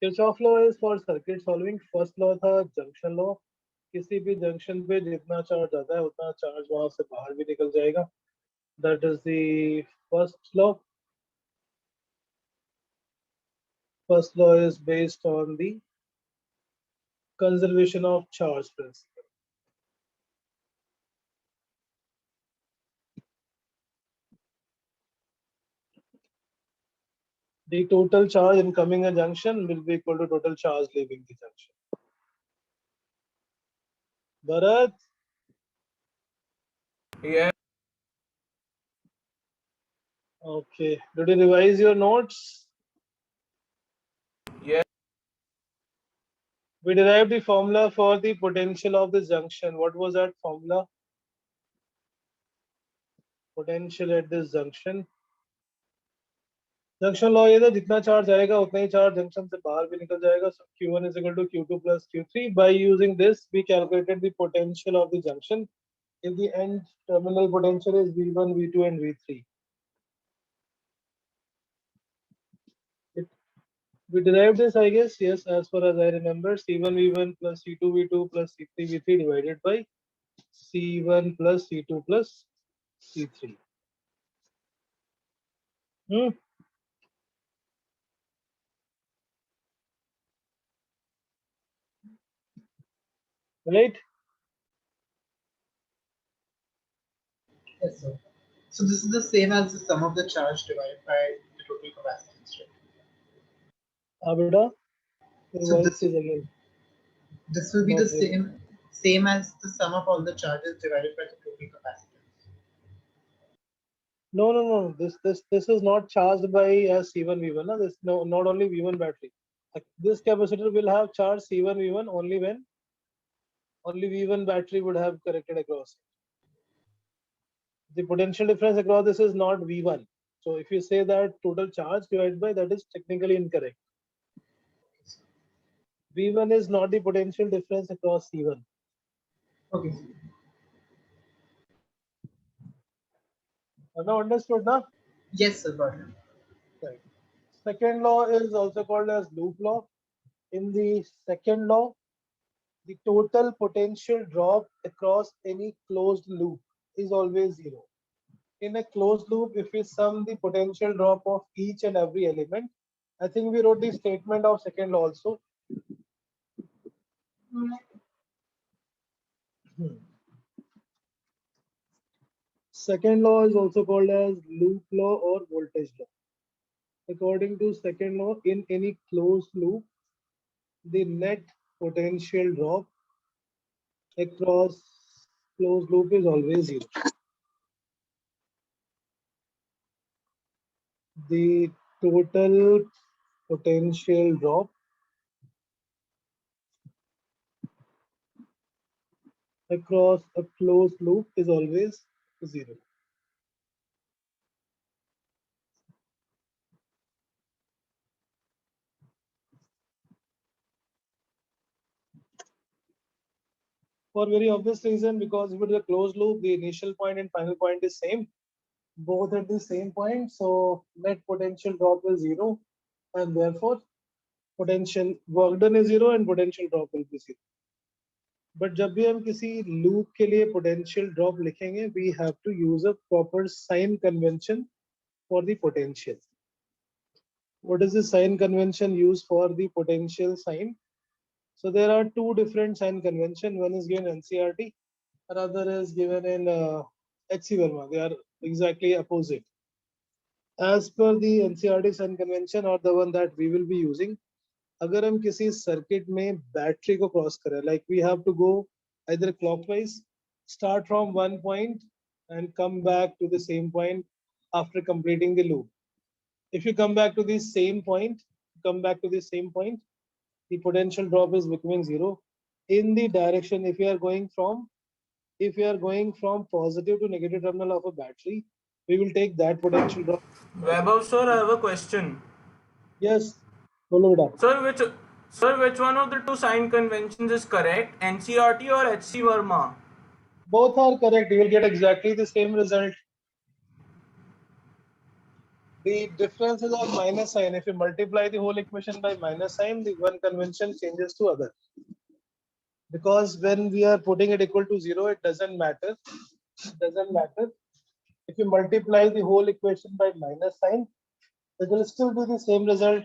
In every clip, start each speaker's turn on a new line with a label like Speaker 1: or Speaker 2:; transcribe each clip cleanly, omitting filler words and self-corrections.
Speaker 1: Kirchhoff law is for circuit solving. First law था junction law. किसी भी junction पे जितना चार्ज ज्यादा है उतना चार्ज वहां से बाहर भी निकल जाएगा. That is the first law. First law is based on the conservation of charge principle. The total charge incoming a junction will be equal to total charge leaving the junction. Bharat?
Speaker 2: Yeah.
Speaker 1: Okay. Did you revise your notes?
Speaker 2: Yeah.
Speaker 1: We derived the formula for the potential of this junction. What was that formula? Potential at this junction. Junction law ये था जितना charge आएगा उतना ही charge junction से बाहर भी निकल जाएगा. So Q1 is equal to Q2 plus Q3. By using this, we calculated the potential of the junction. If the end terminal potential is V1, V2, and V3. We derived this, I guess, yes, as far as I remember, C1 V1 plus C2 V2 plus C3 V3 divided by C1 plus C2 plus C3. Right?
Speaker 3: Yes, sir. So this is the same as the sum of the charge divided by the total capacitance, right?
Speaker 1: Abida, your
Speaker 3: So
Speaker 1: voice is again.
Speaker 3: This will be
Speaker 1: Not
Speaker 3: the
Speaker 1: really.
Speaker 3: same as the sum of all the charges divided by the total capacitance.
Speaker 1: No. This is not charged by as C1 V1. No? This not only V1 battery. This capacitor will have charge C1 V1 only when only V1 battery would have corrected across. The potential difference across this is not V1. So if you say that total charge divided by, that is technically incorrect. V1 is not the potential difference across C1.
Speaker 3: Okay.
Speaker 1: Have you understood now?
Speaker 3: Yes, sir, got it.
Speaker 1: Right. Second law is also called as loop law. In the second law, the total potential drop across any closed loop is always zero. In a closed loop, if we sum the potential drop of each and every element, I think we wrote the statement of second law also. Second law is also called as loop law or voltage law. According to second law, in any closed loop, the net potential drop across closed loop is always zero. The total potential drop across a closed loop is always zero. For very obvious reason, because if it is a closed loop, the initial point and final point is same, both at the same point, so net potential drop is zero, and therefore potential work done is zero and potential drop will be zero. But जब भी हम किसी loop के लिए potential drop लिखेंगे, we have to use a proper sign convention for the potential. What is the sign convention used for the potential sign? So there are two different sign convention. One is given in NCERT, another is given in HC Verma. They are exactly opposite. As per the NCERT sign convention or the one that we will be using, अगर हम किसी circuit में battery को cross करें, like we have to go either clockwise, start from one point and come back to the same point after completing the loop. If you come back to the same point, the potential drop is becoming zero. In the direction, if you are going from positive to negative terminal of a battery, we will take that potential drop.
Speaker 2: Vaibhav sir, I have a question.
Speaker 1: Yes, bolo beta.
Speaker 2: Sir, which one of the two sign conventions is correct? NCERT or HC Verma?
Speaker 1: Both are correct. You will get exactly the same result. The difference is of minus sign. If you multiply the whole equation by minus sign, the one convention changes to other. Because when we are putting it equal to 0, it doesn't matter. It doesn't matter. If you multiply the whole equation by minus sign, it will still be the same result.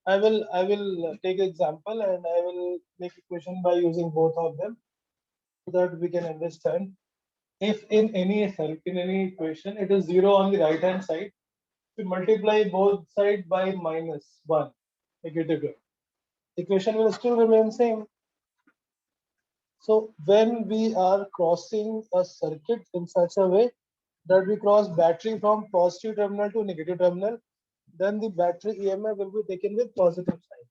Speaker 1: I will take example and I will make equation by using both of them so that we can understand. If in any equation it is 0 on the right hand side, if you multiply both sides by minus 1, negative 1, equation will still remain same. So when we are crossing a circuit in such a way that we cross battery from positive terminal to negative terminal, then the battery EMF will be taken with positive sign.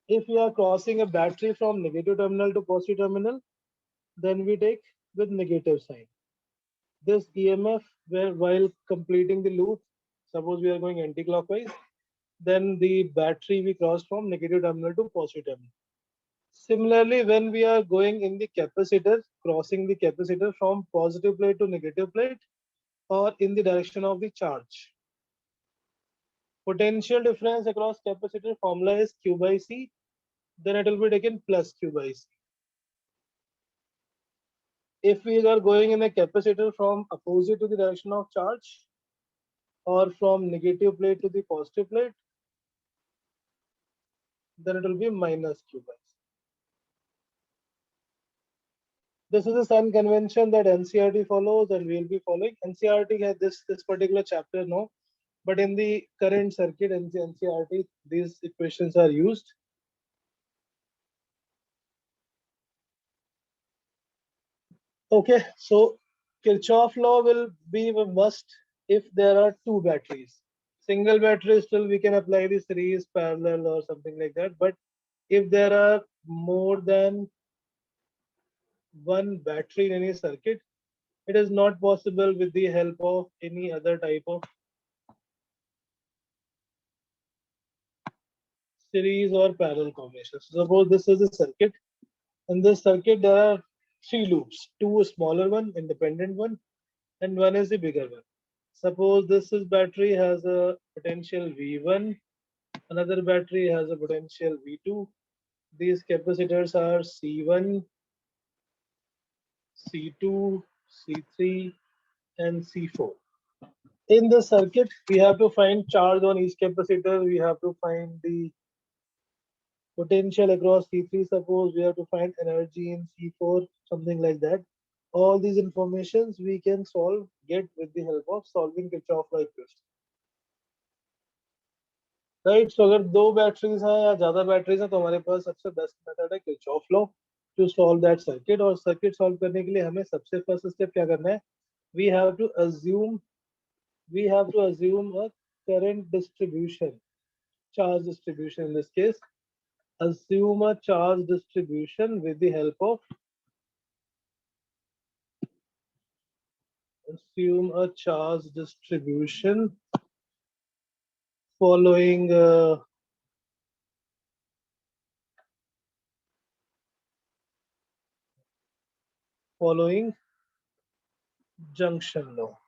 Speaker 1: If we are crossing a battery from negative terminal to positive terminal, then we take with negative sign. This EMF, where while completing the loop, suppose we are going anti-clockwise, then the battery we cross from negative terminal to positive terminal. Similarly, when we are going in the capacitor, crossing the capacitor from positive plate to negative plate, or in the direction of the charge, potential difference across capacitor formula is Q by C, then it will be taken plus Q by C. If we are going in a capacitor from opposite to the direction of charge, or from negative plate to the positive plate, then it will be minus Q by C. This is the sign convention that NCERT follows and we will be following. NCERT has this particular chapter, no, but in the current circuit NCERT, these equations are used. Okay, so Kirchhoff law will be a must if there are two batteries. Single battery, still we can apply the series, parallel, or something like that. But if there are more than one battery in any circuit, it is not possible with the help of any other type of series or parallel combinations. Suppose this is a circuit. In this circuit, there are three loops, two smaller one, independent one, and one is the bigger one. Suppose this is battery has a potential V1, another battery has a potential V2. These capacitors are C1, C2, C3, and C4. In the circuit, we have to find charge on each capacitor. We have to find the potential across C3. Suppose we have to find energy in C4, something like that. All these informations we can get with the help of solving Kirchhoff law equation. Right so अगर दो batteries हैं या ज्यादा batteries हैं तो हमारे पास सबसे बेस्ट मेथड है Kirchhoff law to solve that circuit. और सर्किट सॉल्व करने के लिए हमें सबसे फर्स्ट स्टेप क्या करना है, we have to assume a current distribution, charge distribution in this case. Assume a charge distribution with the help of following junction law.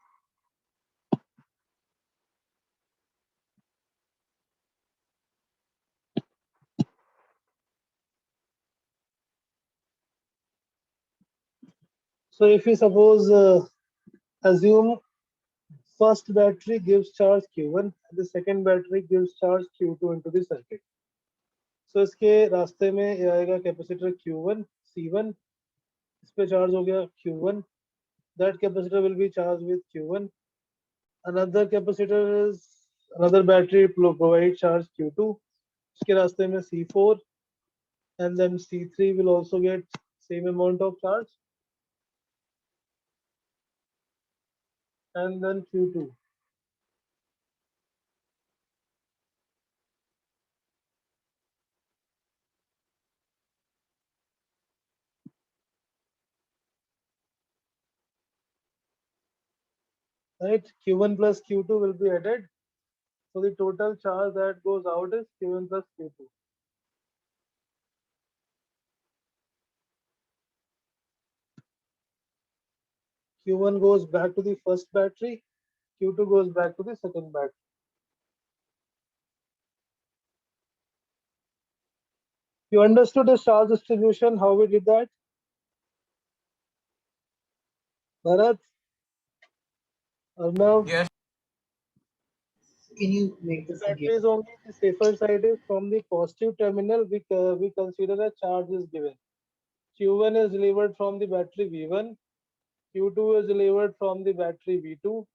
Speaker 1: So if we suppose assume first battery gives charge Q1 and the second battery gives charge Q2 into the circuit. So इसके रास्ते में ये आएगा capacitor Q1 C1, इस पे charge हो गया Q1. That capacitor will be charged with Q1. Another battery provide charge Q2. इसके रास्ते में C4 and then C3 will also get same amount of charge. And then Q2. Right, Q1 plus Q2 will be added. So the total charge that goes out is Q1 plus Q2. Q1 goes back to the first battery Q2 goes back to the second battery. You understood the charge distribution, how we did that? Bharat? Arnav?
Speaker 2: Yes.
Speaker 3: Can you make this
Speaker 1: Battery
Speaker 3: again?
Speaker 1: is only the safer side is from the positive terminal, we consider a charge is given. Q1 is delivered from the battery V1, Q2 is delivered from the battery V2,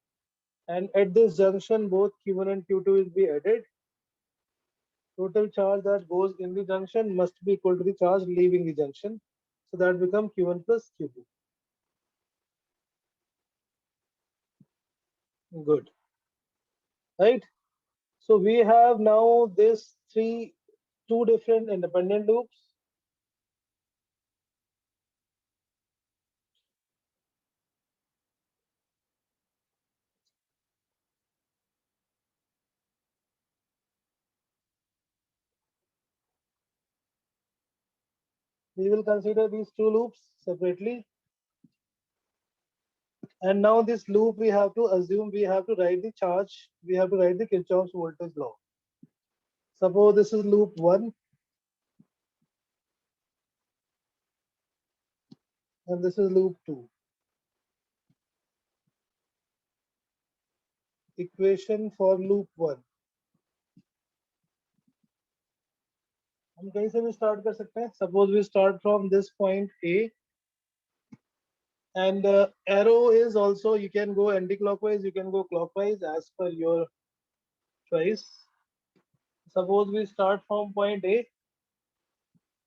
Speaker 1: and at this junction both Q1 and Q2 will be added. Total charge that goes in the junction must be equal to the charge leaving the junction. So that becomes Q1 plus Q2. Good. Right? So we have now this two different independent loops. We will consider these two loops separately. And now this loop we have to assume we have to write the charge, we have to write the Kirchhoff's voltage law. Suppose this is loop 1 and this is loop 2. Equation for loop 1. हम कहीं से भी start कर सकते हैं. Suppose we start from this point A, and arrow is also, you can go anti-clockwise, you can go clockwise as per your choice. Suppose we start from point A.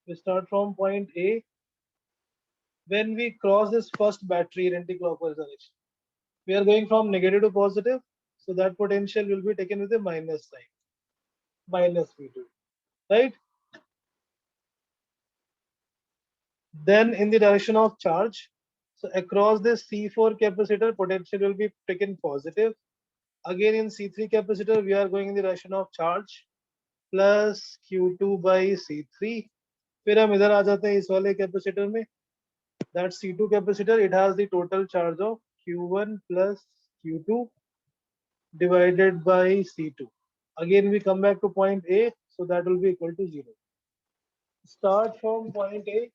Speaker 1: We start from point A. When we cross this first battery in anti-clockwise direction, we are going from negative to positive, so that potential will be taken with a minus sign, minus V2, right? Then in the direction of charge, so across this C4 capacitor, potential will be taken positive. Again in C3 capacitor, we are going in the direction of charge, plus Q2 by C3. फिर हम इधर आ जाते हैं इस वाले capacitor में. That C2 capacitor, it has the total charge of Q1 plus Q2 divided by C2. Again we come back to point A, so that will be equal to 0. Start from point A,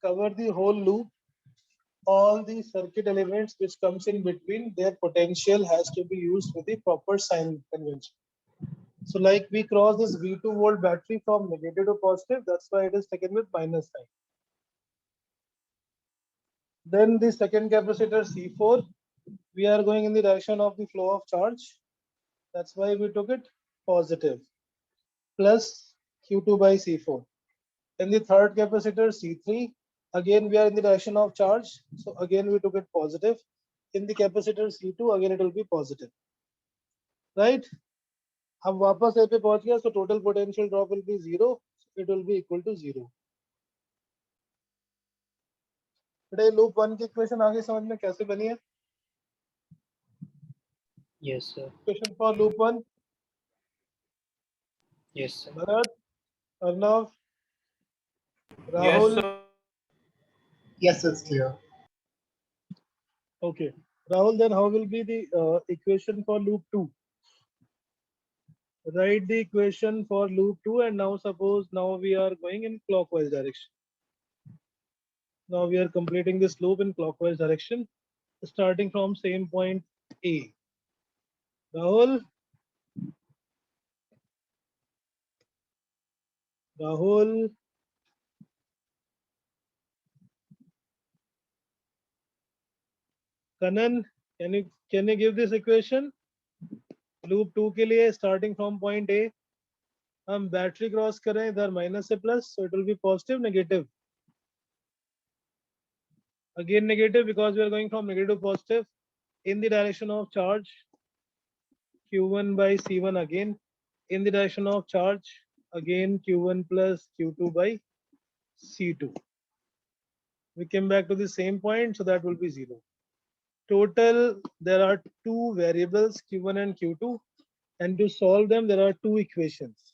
Speaker 1: cover the whole loop. All the circuit elements which comes in between, their potential has to be used with the proper sign convention. So like we cross this V2 volt battery from negative to positive, that's why it is taken with minus sign. Then the second capacitor C4, we are going in the direction of the flow of charge. That's why we took it positive, plus Q2 by C4. Then the third capacitor C3, again we are in the direction of charge, so again we took it positive. In the capacitor C2, again it will be positive, right? हम वापस A पे पहुंच गया, so total potential drop will be 0. It will be equal to 0. बेटा loop 1 की equation आगे समझ में कैसे बनी है?
Speaker 3: Yes, sir.
Speaker 1: Equation for loop 1.
Speaker 3: Yes, sir.
Speaker 1: Bharat, Arnav,
Speaker 2: Yes,
Speaker 1: Rahul.
Speaker 2: sir.
Speaker 3: Yes, it's clear.
Speaker 1: Okay, Rahul, then how will be the equation for loop 2? Write the equation for loop 2, and now suppose now we are going in clockwise direction. Now we are completing this loop in clockwise direction, starting from same point A. Rahul? Rahul? Kanan, can you give this equation? Loop 2 के लिए starting from point A, हम battery cross कर रहे हैं इधर minus से plus, so it will be positive, negative. Again negative because we are going from negative to positive. In the direction of charge, Q1 by C1 again. In the direction of charge, again Q1 plus Q2 by C2. We came back to the same point, so that will be 0. Total, there are two variables, Q1 and Q2, and to solve them, there are two equations.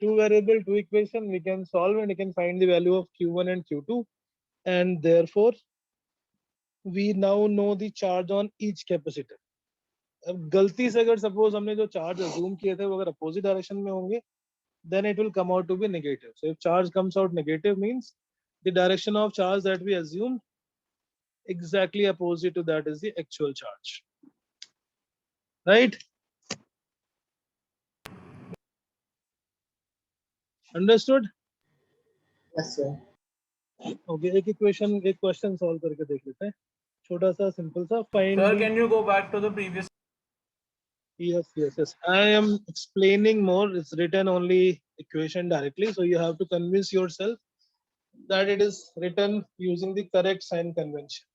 Speaker 1: Two variable, two equation, we can solve and we can find the value of Q1 and Q2, and therefore, we now know the charge on each capacitor. अब गलती से अगर suppose हमने जो charge assume किए थे वो अगर अपोजिट डायरेक्शन में होंगे, then it will come out to be negative. So if charge comes out negative means the direction of charge that we assume exactly opposite to that is the actual charge. Right? Understood?
Speaker 3: Yes, sir.
Speaker 1: Okay, एक equation एक question solve करके देख लेते हैं, छोटा सा simple सा. Find
Speaker 2: Sir, can you go back to the previous?
Speaker 1: yes. I am explaining more. It's written only equation directly, so you have to convince yourself that it is written using the correct sign convention.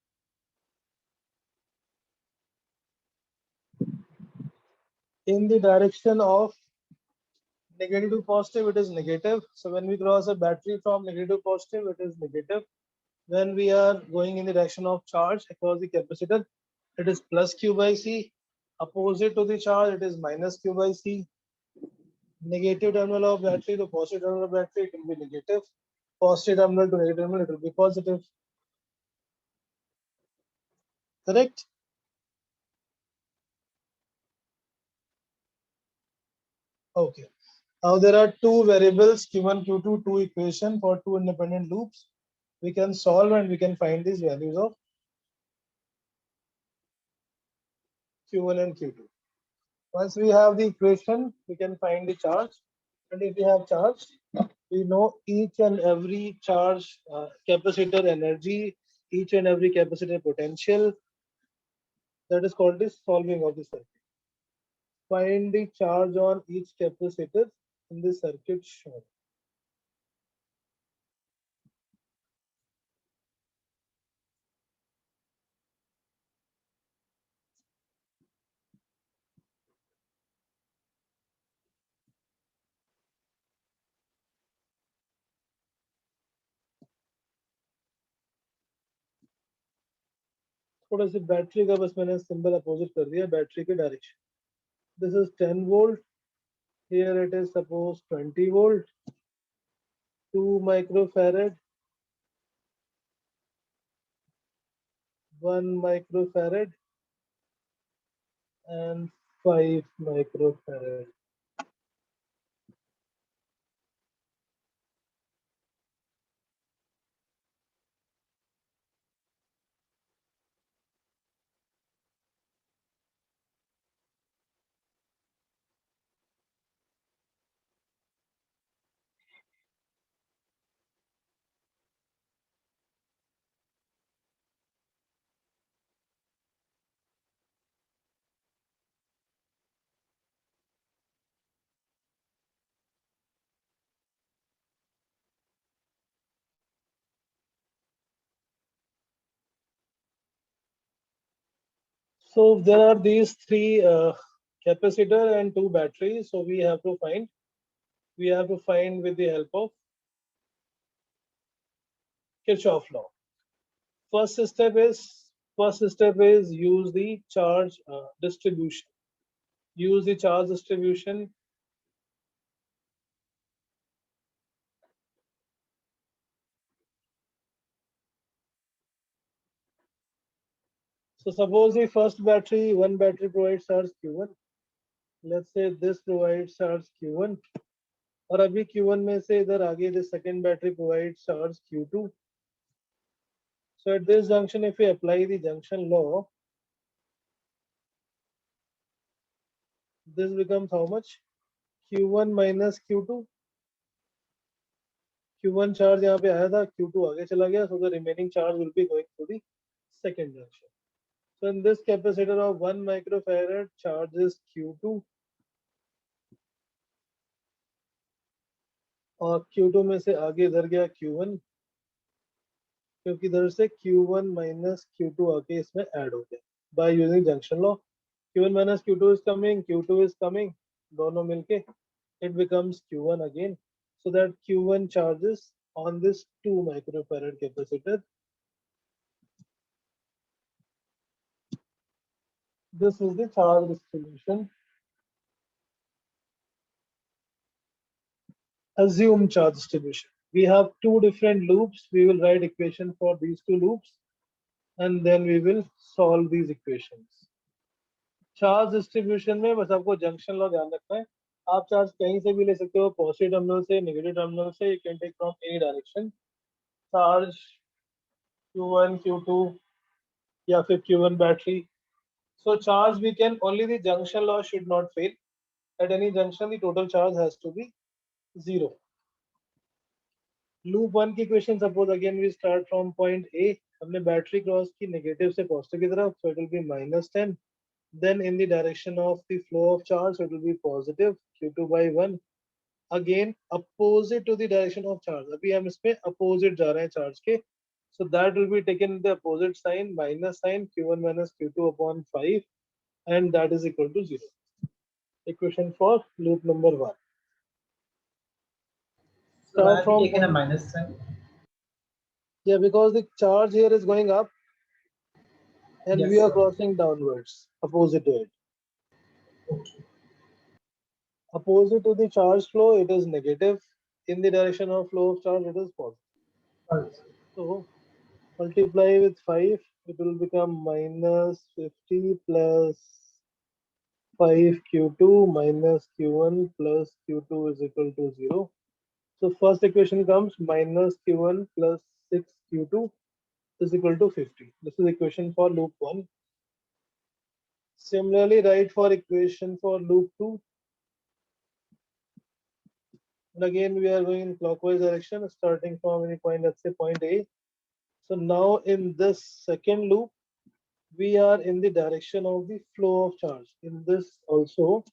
Speaker 1: In the direction of negative to positive, it is negative. So when we cross a battery from negative to positive, it is negative. When we are going in the direction of charge across the capacitor, it is plus Q by C. Opposite to the charge, it is minus Q by C. Negative terminal of battery to positive terminal of battery, it will be negative. Positive terminal to negative terminal, it will be positive. Correct? Okay. Now there are two variables, Q1, Q2, two equation for two independent loops. We can solve and we can find these values of Q1 and Q2. Once we have the equation, we can find the charge. And if we have charge, we know each and every charge capacitor energy, each and every capacitor potential. That is called the solving of the circuit. Find the charge on each capacitor in the circuit shown. थोड़ा सी battery का बस मैंने symbol opposite कर दिया battery के direction. This is 10 volt. Here it is suppose 20 volt. 2 microfarad. 1 microfarad and 5 microfarad. So there are these three capacitor and two batteries. So we have to find with the help of Kirchhoff law. First step is use the charge distribution. Use the charge distribution. So suppose the first battery, one battery provides charge Q1. Let's say this provides charge Q1. और अभी Q1 में से इधर आगे the second battery provides charge Q2. So at this junction, if we apply the junction law, this becomes how much? Q1 minus Q2. Q1 charge यहाँ पे आया था, Q2 आगे चला गया, so the remaining charge will be going to the second junction. So in this capacitor of 1 microfarad, charge is Q2. और Q2 में से आगे इधर गया Q1, क्योंकि इधर से Q1 minus Q2 आके इसमें ऐड हो गया by using junction law. Q1 minus Q2 is coming, Q2 is coming, दोनों मिलके it becomes Q1 again. So that Q1 charges on this 2 microfarad capacitor. This is the charge distribution. Assume charge distribution. We have two different loops. We will write equation for these two loops and then we will solve these equations. Charge distribution में बस आपको junction law ध्यान रखना है। आप charge कहीं से भी ले सकते हो, पॉजिटिव टर्मिनल से, नेगेटिव टर्मिनल से, you can take from any direction. Charge Q1 Q2 या फिर Q1 battery. So charge we can only the junction law should not fail. At any junction the total charge has to be 0. Loop 1 की question suppose again we start from point A. हमने battery cross की negative से positive की तरफ, so it will be -10. Then in the direction of the flow of charge, so it will be positive Q2 by 1. Again opposite to the direction of charge. अभी हम इसमें opposite जा रहे हैं charge के, so that will be taken the opposite sign, minus sign Q1 minus Q2 upon 5, and that is equal to 0. Equation for loop number 1.
Speaker 3: So why
Speaker 1: Start
Speaker 3: have you
Speaker 1: from
Speaker 3: taken a
Speaker 1: point,
Speaker 3: minus sign?
Speaker 1: yeah, because the charge here is going up and
Speaker 3: Yes,
Speaker 1: we are
Speaker 3: sir.
Speaker 1: crossing downwards, opposite to it.
Speaker 3: Okay.
Speaker 1: Opposite to the charge flow, it is negative. In the direction of flow of charge, it is positive.
Speaker 3: Alright.
Speaker 1: So multiply with 5, it will become minus 50 plus 5 Q2 minus Q1 plus Q2 is equal to 0. So first equation comes minus Q1 plus 6 Q2 is equal to 50. This is equation for loop 1. Similarly, write for equation for loop 2. And again, we are going in clockwise direction, starting from any point, let's say point A. So now in this second loop, we are in the direction of the flow of charge. In this also,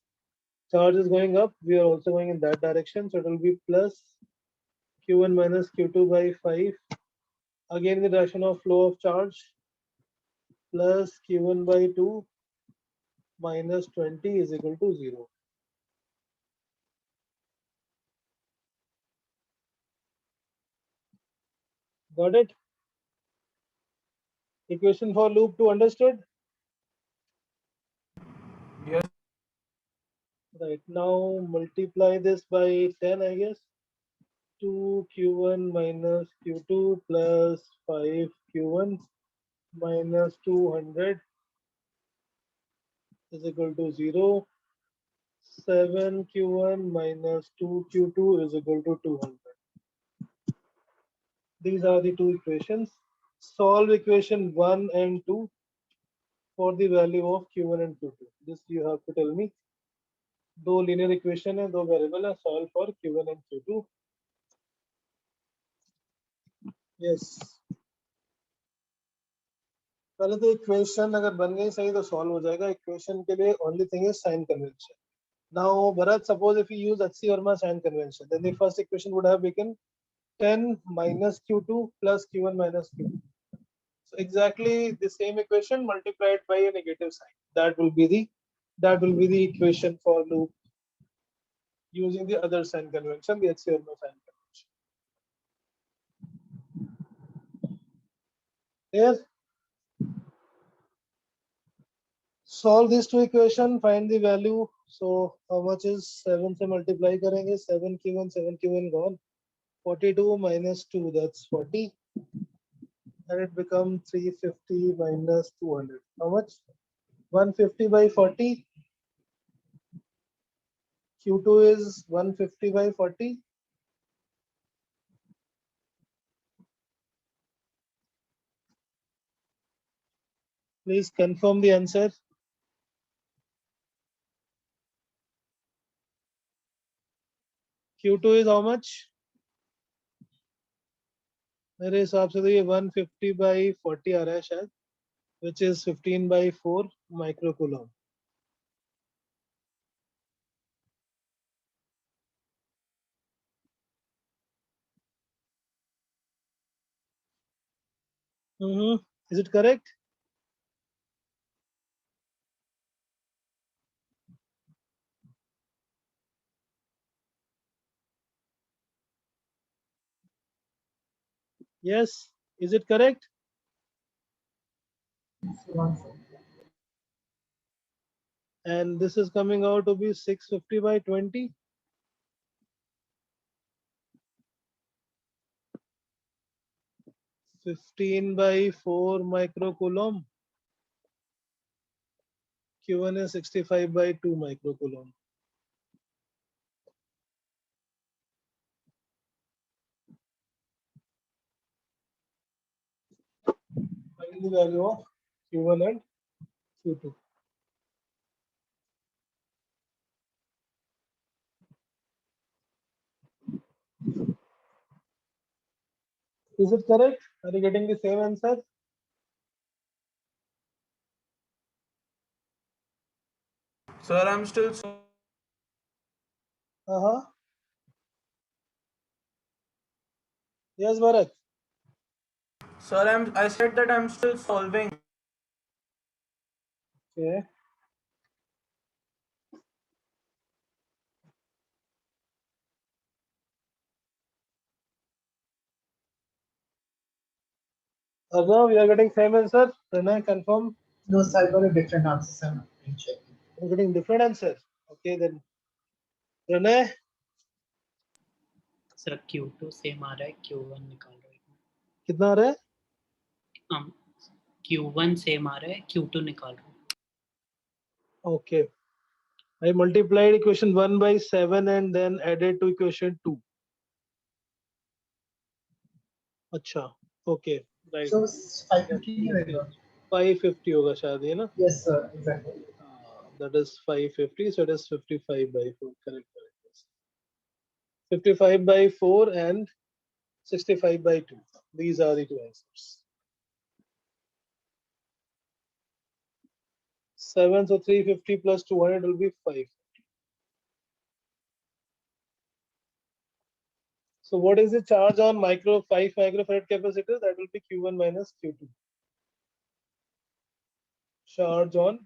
Speaker 1: charge is going up. We are also going in that direction. So it will be plus Q1 minus Q2 by 5. Again, in the direction of flow of charge, plus Q1 by 2 minus 20 is equal to 0. Got it? Equation for loop 2 understood?
Speaker 2: Yes.
Speaker 1: Right, now multiply this by 10, I guess. 2Q1 minus Q2 plus 5Q1 minus 200 is equal to 0. 7Q1 minus 2Q2 is equal to 200. These are the two equations. Solve equation 1 and 2 for the value of Q1 and Q2. This you have to tell me. दो linear equation है, दो variable है, solve for Q1 and Q2. Yes. पहले तो equation अगर बन गई सही तो सॉल्व हो जाएगा. इक्वेशन के लिए only thing is sine convention. Now Bharat, suppose if you use HC Verma sign convention, then the first equation would have become 10 minus Q2 plus Q1 minus Q2. So exactly the same equation multiplied by a negative sign. That will be the equation for loop using the other sign convention, the HC Verma sign convention. Here, solve these two equation, find the value. So how much is 7 से multiply करेंगे? 7Q1 gone. 42 minus 2, that's 40. And it becomes 350 minus 200. How much? 150 by 40. Q2 is 150 by 40. Please confirm the answer. Q2 is how much? मेरे हिसाब से तो ये 150 by 40 आ रहा है शायद, which is 15 by 4 microcoulomb. Is it correct? Yes. Is it correct? And this is coming out to be 650 by 20. 15 by 4 microcoulomb. Q1 is 65 by 2 microcoulomb. Find the value of Q1 and Q2. Is it correct? Are you getting the same answer?
Speaker 2: Sir, I'm still.
Speaker 1: Uh-huh. Yes, Bharat.
Speaker 2: Sir, I said that I'm still solving.
Speaker 1: Okay. Arnav, we are getting same answer. Pranay, confirm.
Speaker 3: No, sir, I got a different answer, sir. I'm checking.
Speaker 1: You're getting different answer. Okay, then. Pranay,
Speaker 4: sir Q2 same आ रहा है Q1 निकाल रहा है
Speaker 1: कितना आ रहा है?
Speaker 4: Q1 same आ रहा है Q2 निकाल रहा हूँ
Speaker 1: Okay. I multiplied equation 1 by 7 and then added to equation 2. अच्छा. Okay. Right.
Speaker 3: So 550 नहीं होगा?
Speaker 1: 550 होगा शायद ये ना?
Speaker 3: Yes, sir, exactly.
Speaker 1: That is 550, so it is 55 by 4. Correct. 55 by 4 and 65 by 2. These are the two answers. 7, so 350 plus 200 will be 5. So what is the charge on 5 microfarad capacitor? That will be Q1 minus Q2. Charge on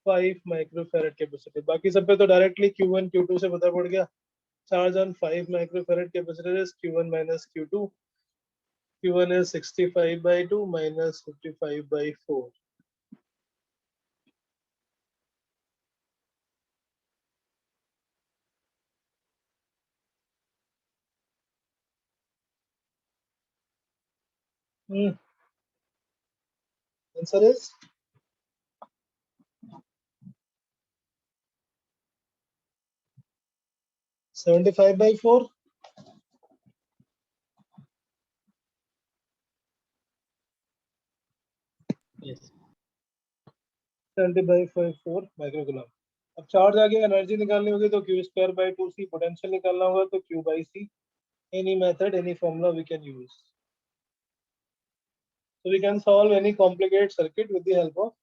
Speaker 1: 5 microfarad capacitor. बाकी सब पे तो directly Q1 Q2 से पता पड़ गया. Charge on 5 microfarad capacitor is Q1 minus Q2. Q1 is 65 by 2 minus 55 by 4. Answer is 75 by 4.
Speaker 4: yes
Speaker 1: 70 by 4 microcoulomb. अब charge आ गया, एनर्जी निकालनी होगी तो Q square by 2C, potential निकालना होगा तो Q by C. Any method, any formula we can use. So we can solve any complicated circuit with the help of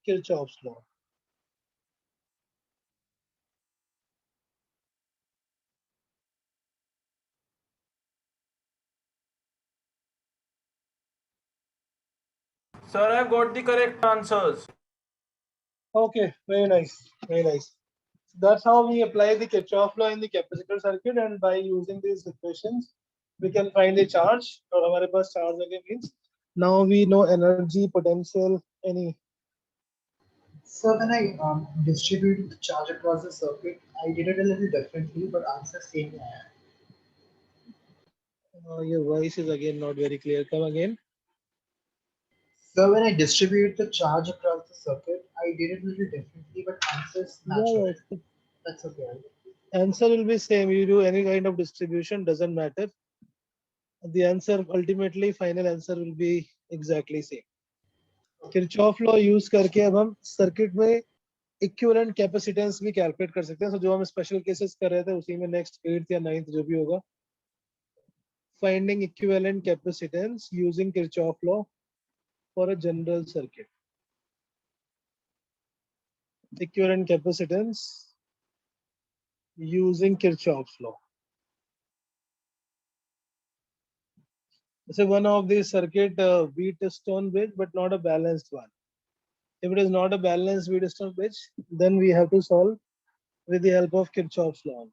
Speaker 1: Kirchhoff's law.
Speaker 2: Sir, I got the correct answers.
Speaker 1: Okay, very nice, very nice. So that's how we apply the Kirchhoff law in the capacitor circuit, and by using these equations, we can find the charge. और हमारे पास charge again means now we know energy, potential, any.
Speaker 3: So when I distributed the charge across the circuit, I did it a little differently, but answer same.
Speaker 1: Your voice is again not very clear. Come again.
Speaker 3: So when I distributed the charge across the circuit, I did it a little differently, but answers natural.
Speaker 1: Yeah,
Speaker 3: That's okay.
Speaker 1: answer will be same. You do any kind of distribution, doesn't matter. The answer ultimately final answer will be exactly same. Kirchhoff law use करके अब हम circuit में equivalent capacitance भी calculate कर सकते हैं. सो जो हम स्पेशल केसेस कर रहे थे उसी में नेक्स्ट 8th या 9th जो भी होगा, finding equivalent capacitance using Kirchhoff law for a general circuit. Equivalent capacitance using Kirchhoff's law. So one of the circuit Wheatstone bridge, but not a balanced one. If it is not a balanced Wheatstone bridge, then we have to solve with the help of Kirchhoff's law.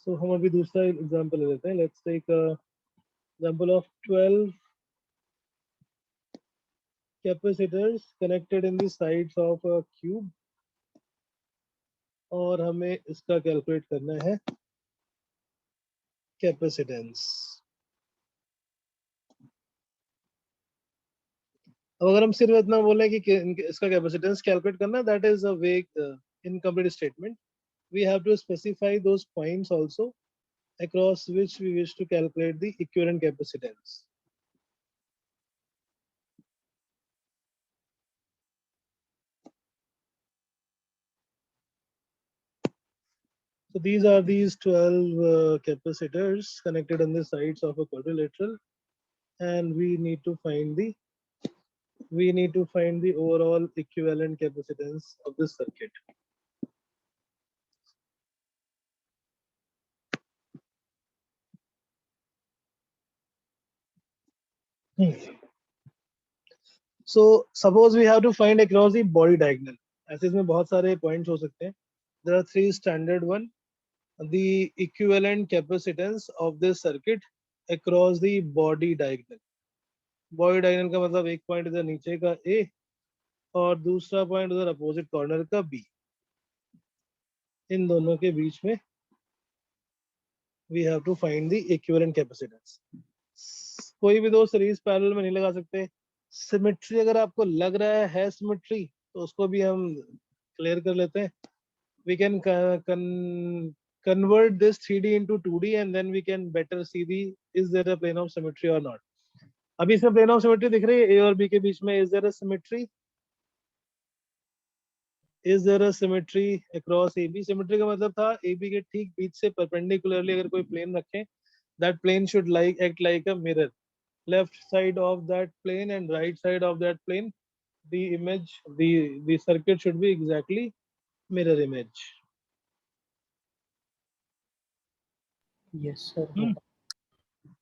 Speaker 1: So हम अभी दूसरा example ले लेते हैं. Let's take a example of 12 capacitors connected in the sides of a cube, और हमें इसका calculate करना है कैपेसिटेंस. अब अगर हम सिर्फ इतना बोले कि इसका कैपेसिटेंस कैलकुलेट करना, दैट इज अ वेग incomplete statement. We have to specify those points also across which we wish to calculate the equivalent capacitance. So these are these 12 capacitors connected on the sides of a quadrilateral, and we need to find the overall equivalent capacitance of this circuit. So suppose we have to find across the body diagonal. ऐसे इसमें बहुत सारे points हो सकते हैं. There are three standard one. The equivalent capacitance of this circuit across the body diagonal. Body diagonal का मतलब एक point इधर नीचे का A और दूसरा point उधर opposite corner का B. इन दोनों के बीच में we have to find the equivalent capacitance. कोई भी दो सीरीज पैरेलल में नहीं लगा सकते. सिमेट्री अगर आपको लग रहा है सिमेट्री, तो उसको भी हम क्लियर कर लेते हैं. We can convert this 3D into 2D and then we can better see the is there a plane of symmetry or not. अभी इसमें plane of symmetry दिख रही है A और B के बीच में. Is there a symmetry? Is there a symmetry across AB? Symmetry का मतलब था AB के ठीक बीच से perpendicularly अगर कोई plane रखें, that plane should act like a mirror. Left side of that plane and right side of that plane, the image, the circuit should be exactly mirror image.
Speaker 4: Yes sir.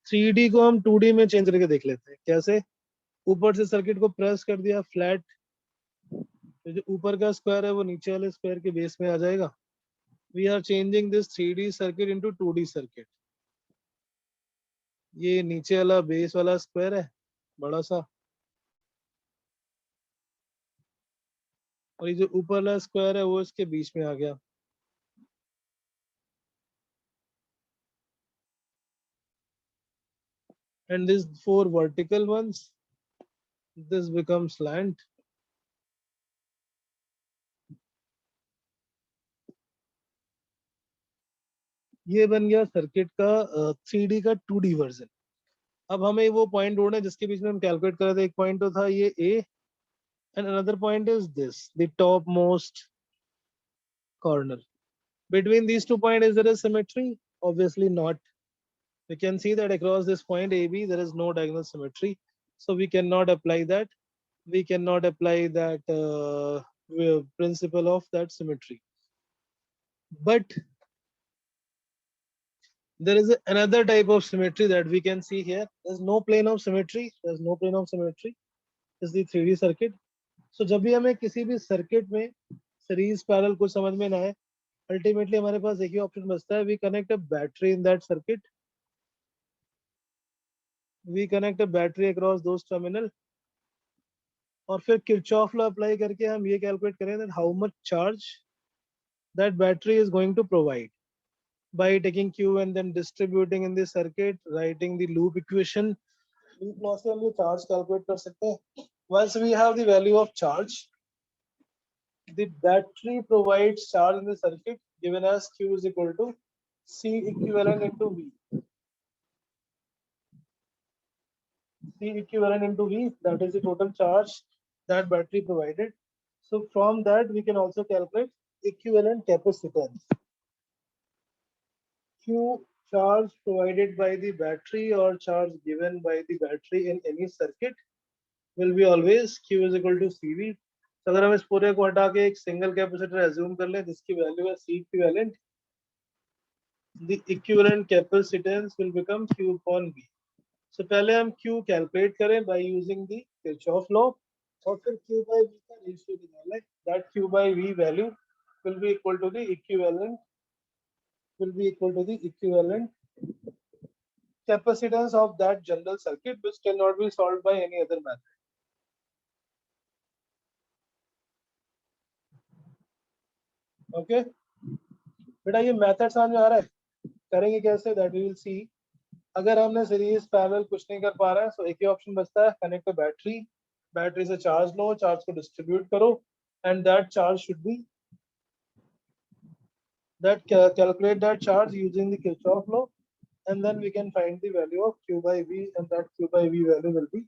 Speaker 1: 3D को हम 2D में change करके देख लेते हैं. कैसे? ऊपर से सर्किट को प्रेस कर दिया फ्लैट, तो जो ऊपर का स्क्वायर है वो नीचे वाले स्क्वायर के बेस में आ जाएगा. We are changing this 3D circuit into 2D circuit. ये नीचे वाला बेस वाला स्क्वायर है बड़ा सा, और ये जो ऊपर वाला स्क्वायर है वो इसके बीच में आ गया. And these four vertical ones, this becomes slant. ये बन गया सर्किट का 3D का 2D वर्जन. अब हमें वो पॉइंट ढूंढना है जिसके बीच में हम कैलकुलेट कर रहे थे. एक पॉइंट तो था ये A and another point is this, the topmost corner. Between these 2 points, is there a symmetry? Obviously not. We can see that across this point AB, there is no diagonal symmetry. So we cannot apply that. We cannot apply that principle of that symmetry. But there is another type of symmetry that we can see here. There's no plane of symmetry. There's no plane of symmetry. This is the 3D circuit. So जब भी हमें किसी भी circuit में series parallel कुछ समझ में ना आए, अल्टीमेटली हमारे पास एक ही ऑप्शन बचता है. We connect a battery in that circuit. We connect a battery across those terminal, और फिर किरचॉफ लॉ अप्लाई करके हम ये कैलकुलेट करें that how much charge that battery is going to provide by taking Q and then distributing in the circuit, writing the loop equation. Loop law से हम ये charge calculate कर सकते हैं. Once we have the value of charge, the battery provides charge in the circuit given as Q is equal to C equivalent into V. C equivalent into V, that is the total charge that battery provided. So from that we can also calculate equivalent capacitance. Q, charge provided by the battery or charge given by the battery in any circuit, will be always Q is equal to CV. तो अगर हम इस पूरे को हटा के एक single capacitor assume कर लें जिसकी वैल्यू है C equivalent, the equivalent capacitance will become Q upon V. So पहले हम Q कैलकुलेट करें by using the Kirchhoff law, और फिर Q by V का रेशियो निकालें. That Q by V value will be equal to the equivalent capacitance of that general circuit, which cannot be solved by any other method. Okay, बेटा ये method समझ में आ रहा है? करेंगे कैसे, दैट वी विल सी. अगर हमने सीरीज पैरेलल कुछ नहीं कर पा रहा है, so एक ही ऑप्शन बचता है, कनेक्ट अ बैटरी. बैटरी से चार्ज लो, चार्ज को डिस्ट्रीब्यूट करो, and that charge should be that calculate that charge using the Kirchhoff law, and then we can find the value of Q by V, and that Q by V value will be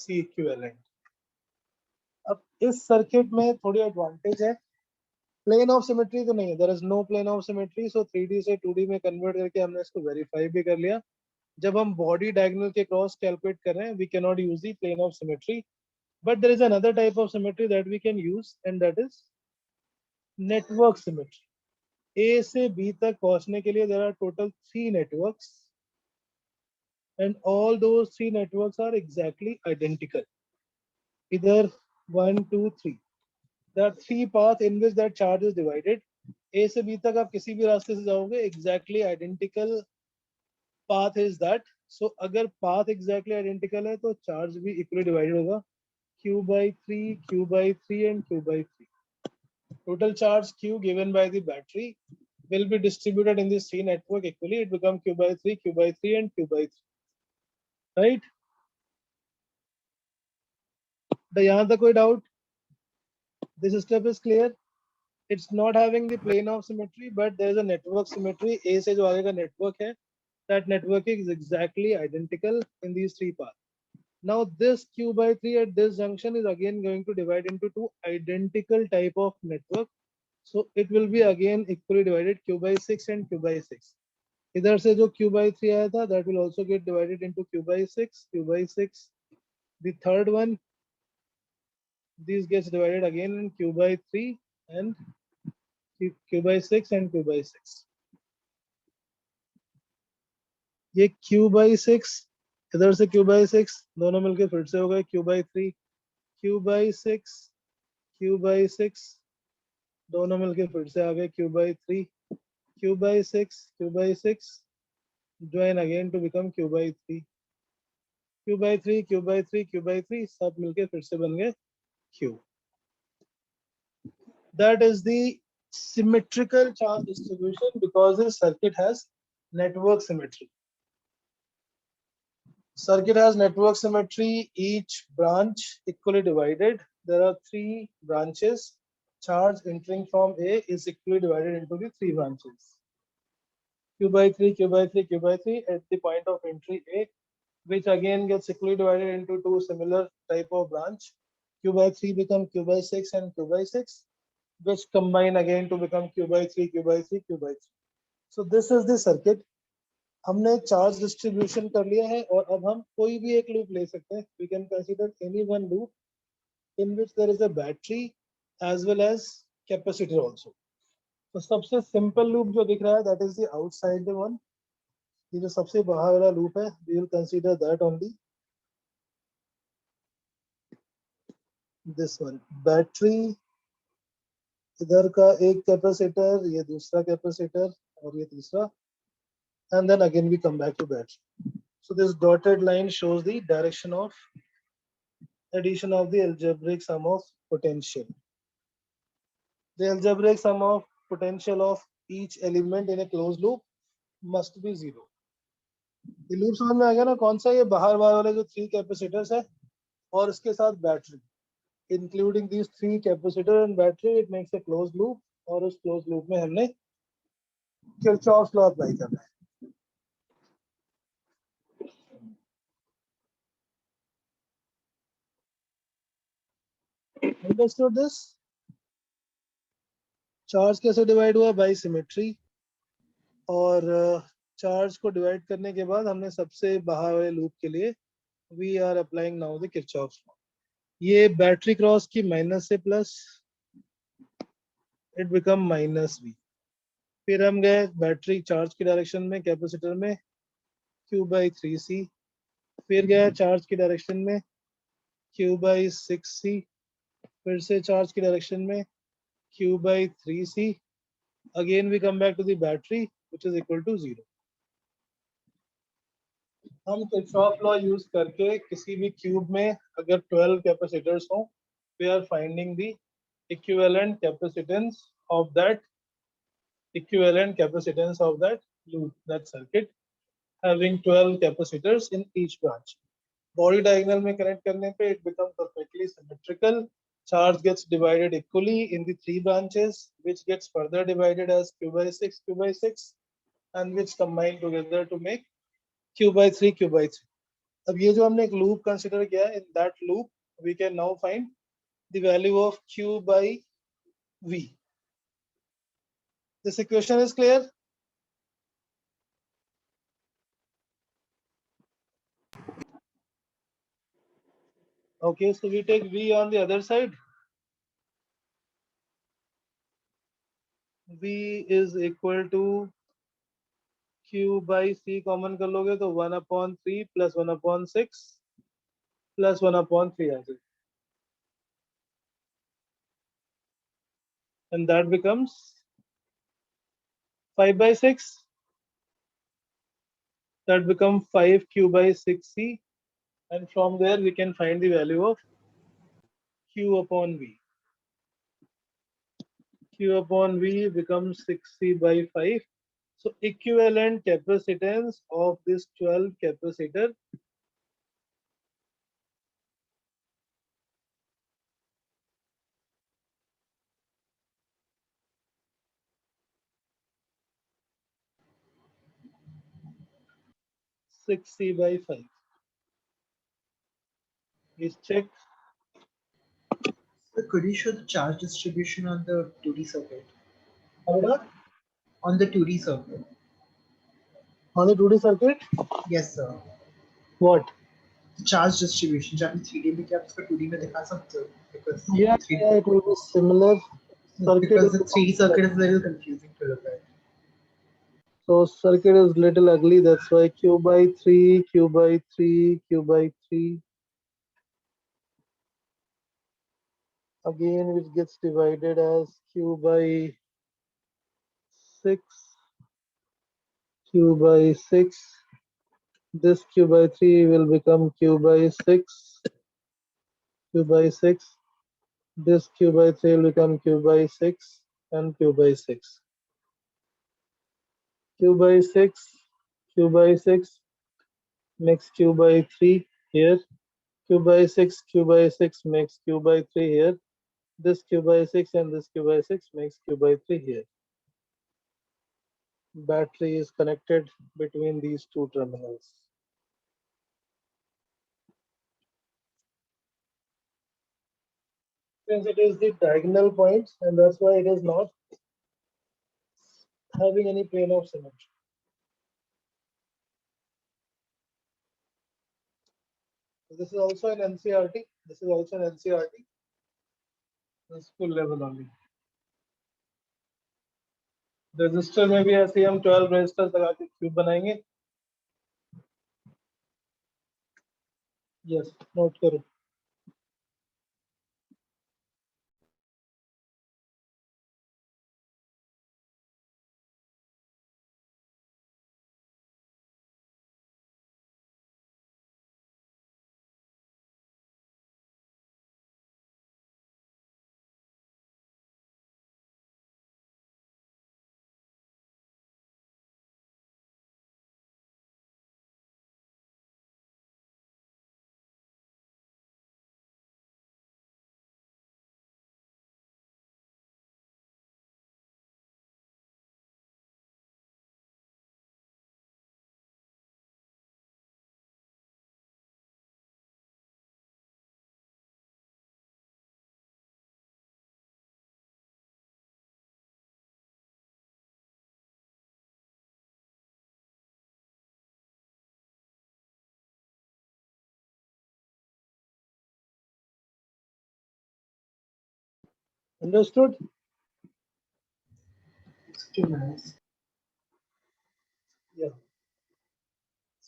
Speaker 1: C equivalent. अब इस circuit में थोड़ी advantage है, plane of symmetry तो नहीं है, there is no plane of symmetry, so 3D से 2D में कन्वर्ट करके हमने इसको वेरीफाई भी कर लिया. जब हम बॉडी डायगोनल के क्रॉस कैलकुलेट कर रहे हैं, we can not use the plane of symmetry, but there is another type of symmetry that we can use, and that is network symmetry. A से B तक पहुंचने के लिए there are total 3 networks, and all those 3 networks are exactly identical. Either 1, 2, 3. There are 3 paths in which that charge is divided. A से B तक आप किसी भी रास्ते से जाओगे, exactly identical path is that. So अगर path exactly identical है तो charge भी equally divided होगा. Q by 3, Q by 3 and Q by 3. Total charge Q given by the battery will be distributed in this C network equally. It becomes Q by 3, Q by 3 and Q by 3. Right? The यहाँ तक कोई doubt? This step is clear. It's not having the plane of symmetry, but there is a network symmetry. A से जो आगे का network है, that network is exactly identical in these 3 paths. Now this Q by 3 at this junction is again going to divide into 2 identical type of network. So it will be again equally divided, Q by 6 and Q by 6. इधर से जो Q by 3 आया था, that will also get divided into Q by 6, Q by 6. The third one, this gets divided again in Q by 3 and Q by 6 and Q by 6. ये Q by 6, इधर से Q by 6, दोनों मिलके फिर से हो गए Q by 3, Q by 6, Q by 6, दोनों मिलके फिर से आ गए Q by 3, Q by 6, Q by 6, join again to become Q by 3, Q by 3, Q by 3, Q by 3, सब मिलके फिर से बन गए Q. That is the symmetrical charge distribution because this circuit has network symmetry. Circuit has network symmetry, each branch equally divided. There are 3 branches. Charge entering from A is equally divided into the 3 branches. Q by 3, Q by 3, Q by 3 at the point of entry A, which again gets equally divided into 2 similar type of branch. Q by 3 become Q by 6 and Q by 6, which combine again to become Q by 3, Q by 3, Q by 3. So this is the circuit. हमने charge distribution कर लिया है और अब हम कोई भी एक लूप ले सकते हैं. We can consider any one loop in which there is a battery as well as capacitor also. तो सबसे सिंपल लूप जो दिख रहा है, that is the outside one. ये जो सबसे बाहर वाला लूप है, we will consider that only. This one, battery, इधर का एक कैपेसिटर, ये दूसरा कैपेसिटर और ये तीसरा, and then again we come back to battery. So this dotted line shows the direction of addition of the algebraic sum of potential. The algebraic sum of potential of each element in a closed loop must be 0. ये loop समझ में आ गया ना, कौन सा? ये बाहर वाले जो 3 कैपेसिटर्स है और इसके साथ battery, including these 3 capacitor and battery, it makes a closed loop. और उस closed loop में हमने Kirchhoff's law apply करना है. Understood this? चार्ज कैसे डिवाइड हुआ? By symmetry. और चार्ज को डिवाइड करने के बाद हमने सबसे बाहर वाले लूप के लिए we are applying now the Kirchhoff's law. ये बैटरी क्रॉस की माइनस से plus, it become minus V. फिर हम गए बैटरी चार्ज की डायरेक्शन में, कैपेसिटर में Q by 3C. फिर गया चार्ज की डायरेक्शन में Q by 6C. फिर से चार्ज की डायरेक्शन में Q by 3C. Again we come back to the battery which is equal to 0. हम किरचॉफ लॉ यूज करके किसी भी क्यूब में अगर 12 कैपेसिटर्स हो, we are finding the equivalent capacitance of that loop, that circuit having 12 capacitors in each branch. Body diagonal में connect करने पे it becomes perfectly symmetrical. Charge gets divided equally in the three branches, which gets further divided as q by 6, q by 6, and which combine together to make q by 3, q by 3. अब ये जो हमने एक loop consider किया, in that loop we can now find the value of q by v. This equation is clear? Okay, so we take v on the other side. V is equal to q by c common कर लोगे तो 1/3 plus 1/6 plus 1/3 आ जाएगा, and that becomes 5 by 6. That becomes 5 q by 6c, and from there we can find the value of q upon v. Q upon v becomes 6c by 5. So equivalent capacitance of this 12 capacitor six C by 5. Please check.
Speaker 3: So could you show the charge distribution on the 2D circuit?
Speaker 1: Avada,
Speaker 3: On the 2D circuit.
Speaker 1: on the 2D circuit,
Speaker 3: Yes, sir.
Speaker 1: what?
Speaker 3: The charge distribution. जब हम 3D में क्या आप उसको 2D में दिखा सकते हो? Because
Speaker 1: Yeah,
Speaker 3: 3D
Speaker 1: yeah, it will be similar. Circuit
Speaker 3: because
Speaker 1: is
Speaker 3: the 3D circuit is a little confusing to look at.
Speaker 1: so circuit is little ugly. That's why q by 3, q by 3, q by 3. Again, which gets divided as q by 6, q by 6. This q by 3 will become q by 6, q by 6. This q by 3 will become q by 6 and q by 6. Q by 6, q by 6 makes q by 3 here. Q by 6, q by 6 makes q by 3 here. This q by 6 and this q by 6 makes q by 3 here. Battery is connected between these two terminals. Since it is the diagonal point, and that's why it is not having any plane of symmetry. This is also an NCRT. This is also an NCRT. This full level only. Register में भी ऐसे ही हम 12 registers लगा के cube बनाएंगे. Yes, note करो. Understood?
Speaker 3: 2 minutes.
Speaker 1: Yeah.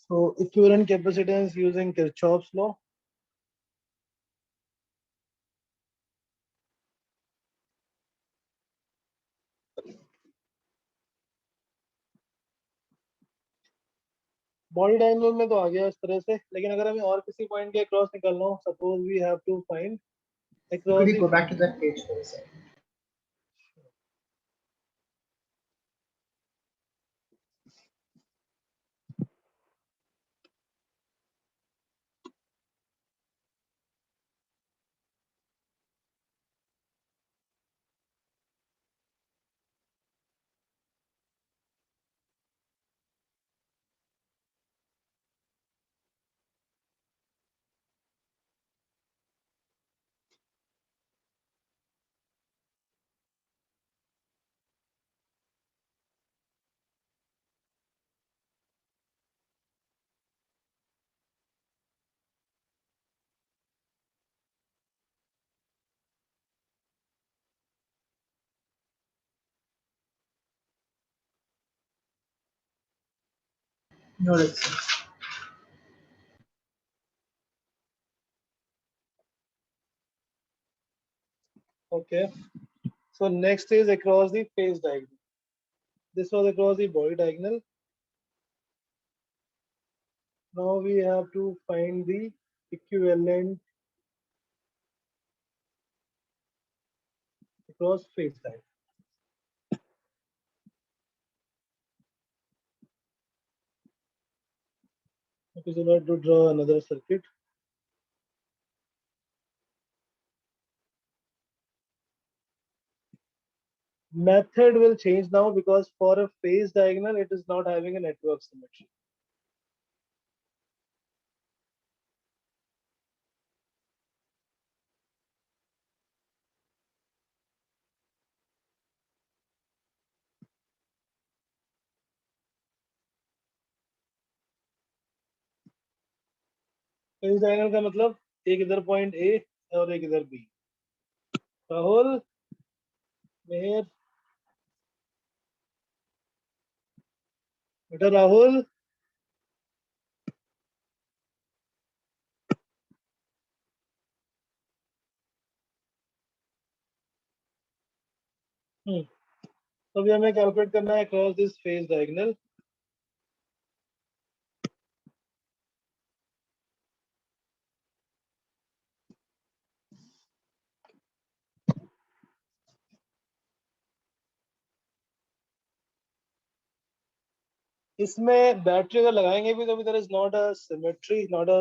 Speaker 1: So equivalent capacitance using Kirchhoff's law. Body diagonal में तो आ गया इस तरह से, लेकिन अगर हमें और किसी पॉइंट के अक्रॉस निकालना हो, suppose we have to find
Speaker 3: Could
Speaker 1: across
Speaker 3: you go back to that page for a second? No resistance.
Speaker 1: Okay. So next is across the phase diagonal. This was across the body diagonal. Now we have to find the equivalent across phase diagonal. Okay, so now to draw another circuit. Method will change now because for a phase diagonal, it is not having a network symmetry. Phase diagonal का मतलब एक इधर point A और एक इधर B. Rahul, मेहर, बेटा राहुल, तो अभी हमें कैलकुलेट करना है अक्रॉस दिस फेज डायगोनल. इसमें बैटरी अगर लगाएंगे भी तो there is not a symmetry, not a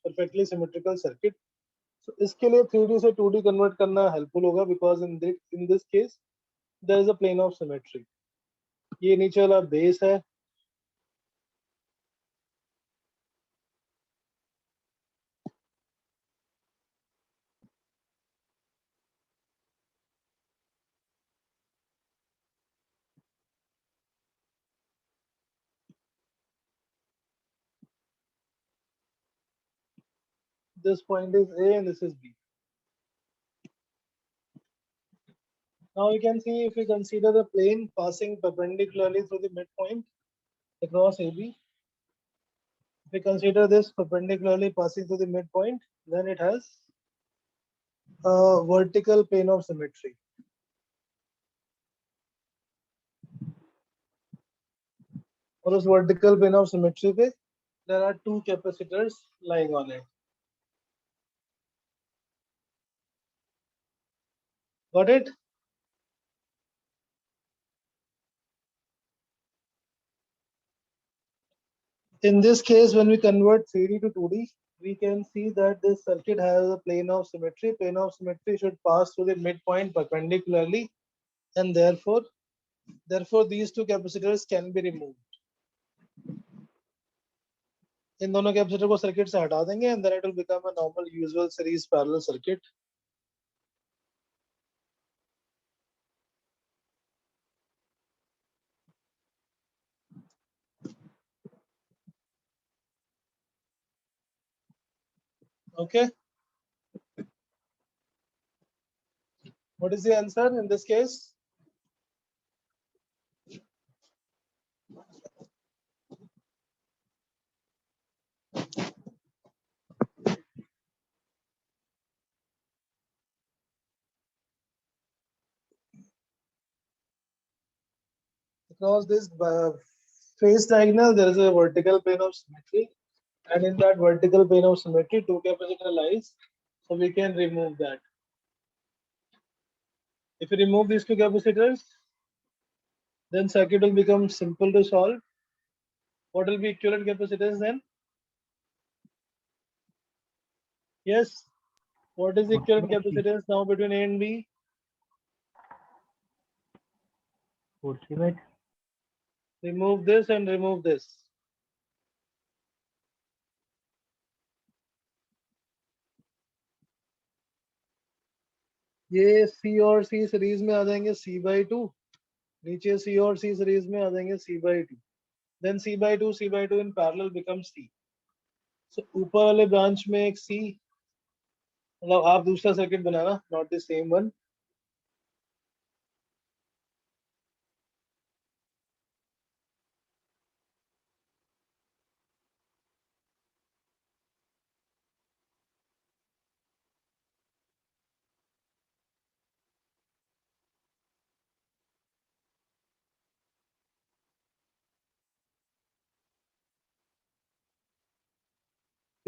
Speaker 1: perfectly symmetrical circuit. तो इसके लिए 3D से 2D कन्वर्ट करना हेल्पफुल होगा because in this case there is a plane of symmetry. ये नीचे वाला बेस है. This point is A and this is B. Now you can see if we consider the plane passing perpendicularly through the midpoint across AB. If we consider this perpendicularly passing through the midpoint, then it has a vertical plane of symmetry. और उस vertical plane of symmetry पे there are two capacitors lying on it. Got it? In this case, when we convert 3D to 2D, we can see that this circuit has a plane of symmetry. Plane of symmetry should pass through the midpoint perpendicularly, and therefore these two capacitors can be removed. इन दोनों capacitor को circuit से हटा देंगे and then it will become a normal usual series parallel circuit. Okay. What is the answer in this case? Across this phase diagonal, there is a vertical plane of symmetry, and in that vertical plane of symmetry, two capacitor lies, so we can remove that. If we remove these two capacitors, then circuit will become simple to solve. What will be equivalent capacitors then? Yes. What is the equivalent capacitance now between A and B?
Speaker 4: 48.
Speaker 1: Remove this and remove this. ये C और C series में आ जाएंगे C/2. नीचे C और C series में आ जाएंगे C/2. Then C/2 in parallel becomes C. So ऊपर वाले ब्रांच में एक C, मतलब आप दूसरा circuit banana, not the same one.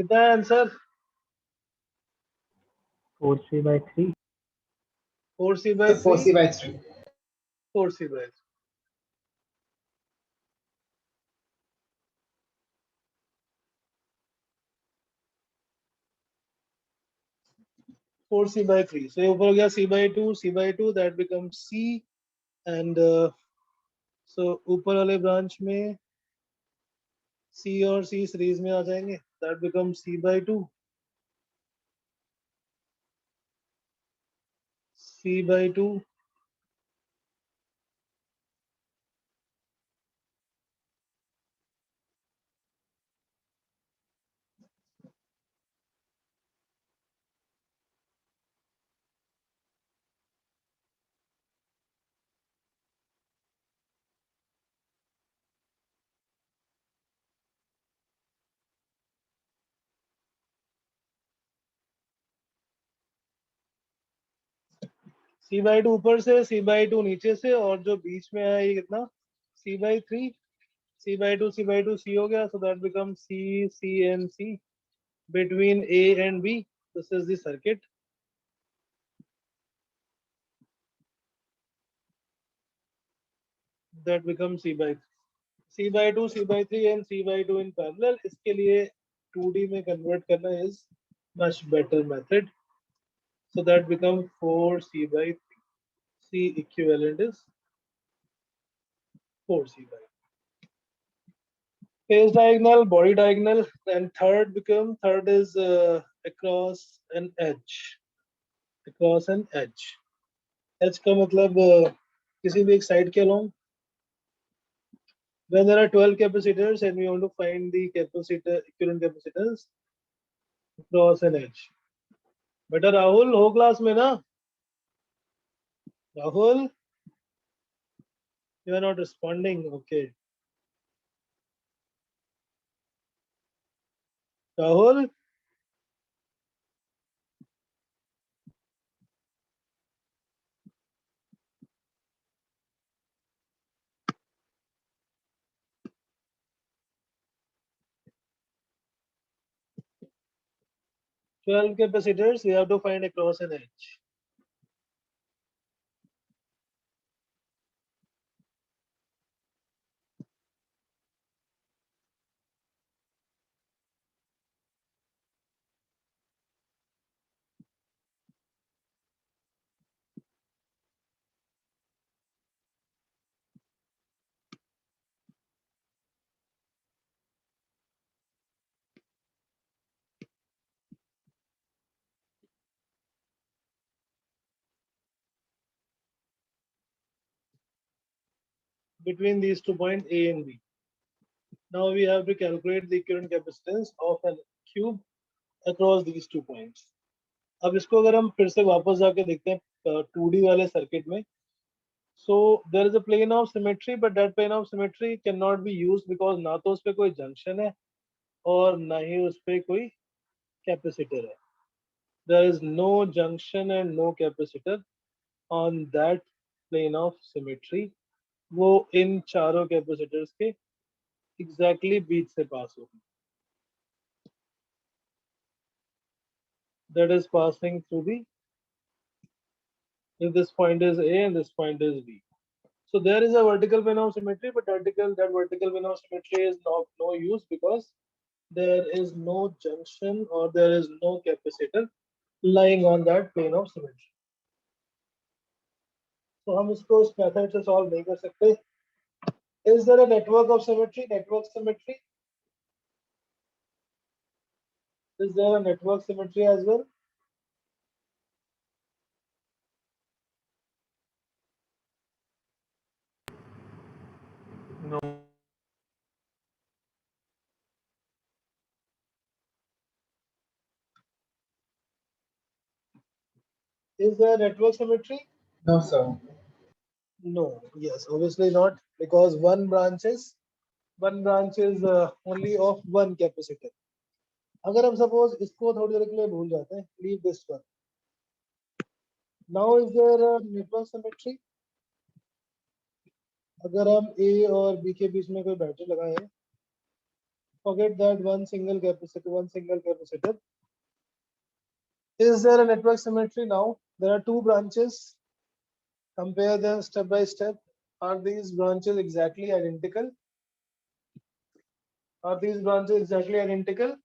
Speaker 1: कितना है answer?
Speaker 4: 4C/3.
Speaker 1: 4C/3.
Speaker 3: 4C/3.
Speaker 1: 4C/3. Four C/3. So ये ऊपर हो गया C/2, C/2, that becomes C, and so ऊपर वाले ब्रांच में C और C सीरीज में आ जाएंगे, that becomes C/2, C/2, C/2 ऊपर से, C/2 नीचे से, और जो बीच में है ये कितना? C/3. C/2, C/2, C हो गया, so that becomes C, C and C between A and B. This is the circuit. That becomes C/3. C/2, C/3 and C/2 in parallel. इसके लिए 2D में convert करना is much better method. So that becomes 4C/3. C equivalent is 4C/3. Phase diagonal, body diagonal, and third is across an edge. Across an edge. Edge का मतलब किसी भी एक side के along. When there are 12 capacitors and we want to find the equivalent capacitors across an edge. बेटा राहुल हो class में ना? Rahul, you are not responding. Okay. Rahul, 12 capacitors we have to find across an edge. Between these 2 points A and B. Now we have to calculate the equivalent capacitance of a cube across these 2 points. अब इसको अगर हम फिर से वापस जाके देखते हैं 2D वाले सर्किट में, so there is a plane of symmetry, but that plane of symmetry cannot be used because ना तो उस पे कोई जंक्शन है और ना ही उस पे कोई कैपेसिटर है. There is no junction and no capacitor on that plane of symmetry. वो इन चारों कैपेसिटर्स के एग्जैक्टली बीच से पास होगी. That is passing through the, if this point is A and this point is B. So there is a vertical plane of symmetry, but that vertical plane of symmetry is of no use because there is no junction or there is no capacitor lying on that plane of symmetry. So हम इसको इस method से solve नहीं कर सकते. Is there a network of symmetry? Network symmetry? Is there a network symmetry as well?
Speaker 2: No.
Speaker 1: Is there network symmetry?
Speaker 3: No, sir.
Speaker 1: No. Yes, obviously not, because one branch is only of one capacitor. अगर हम suppose इसको थोड़ी देर के लिए भूल जाते हैं, leave this one. Now is there a network symmetry? अगर हम A और B के बीच में कोई बैटरी लगाए, Forget that one single capacitor. Is there a network symmetry now? There are two branches. Compare them step by step. Are these branches exactly identical? Are these branches exactly identical?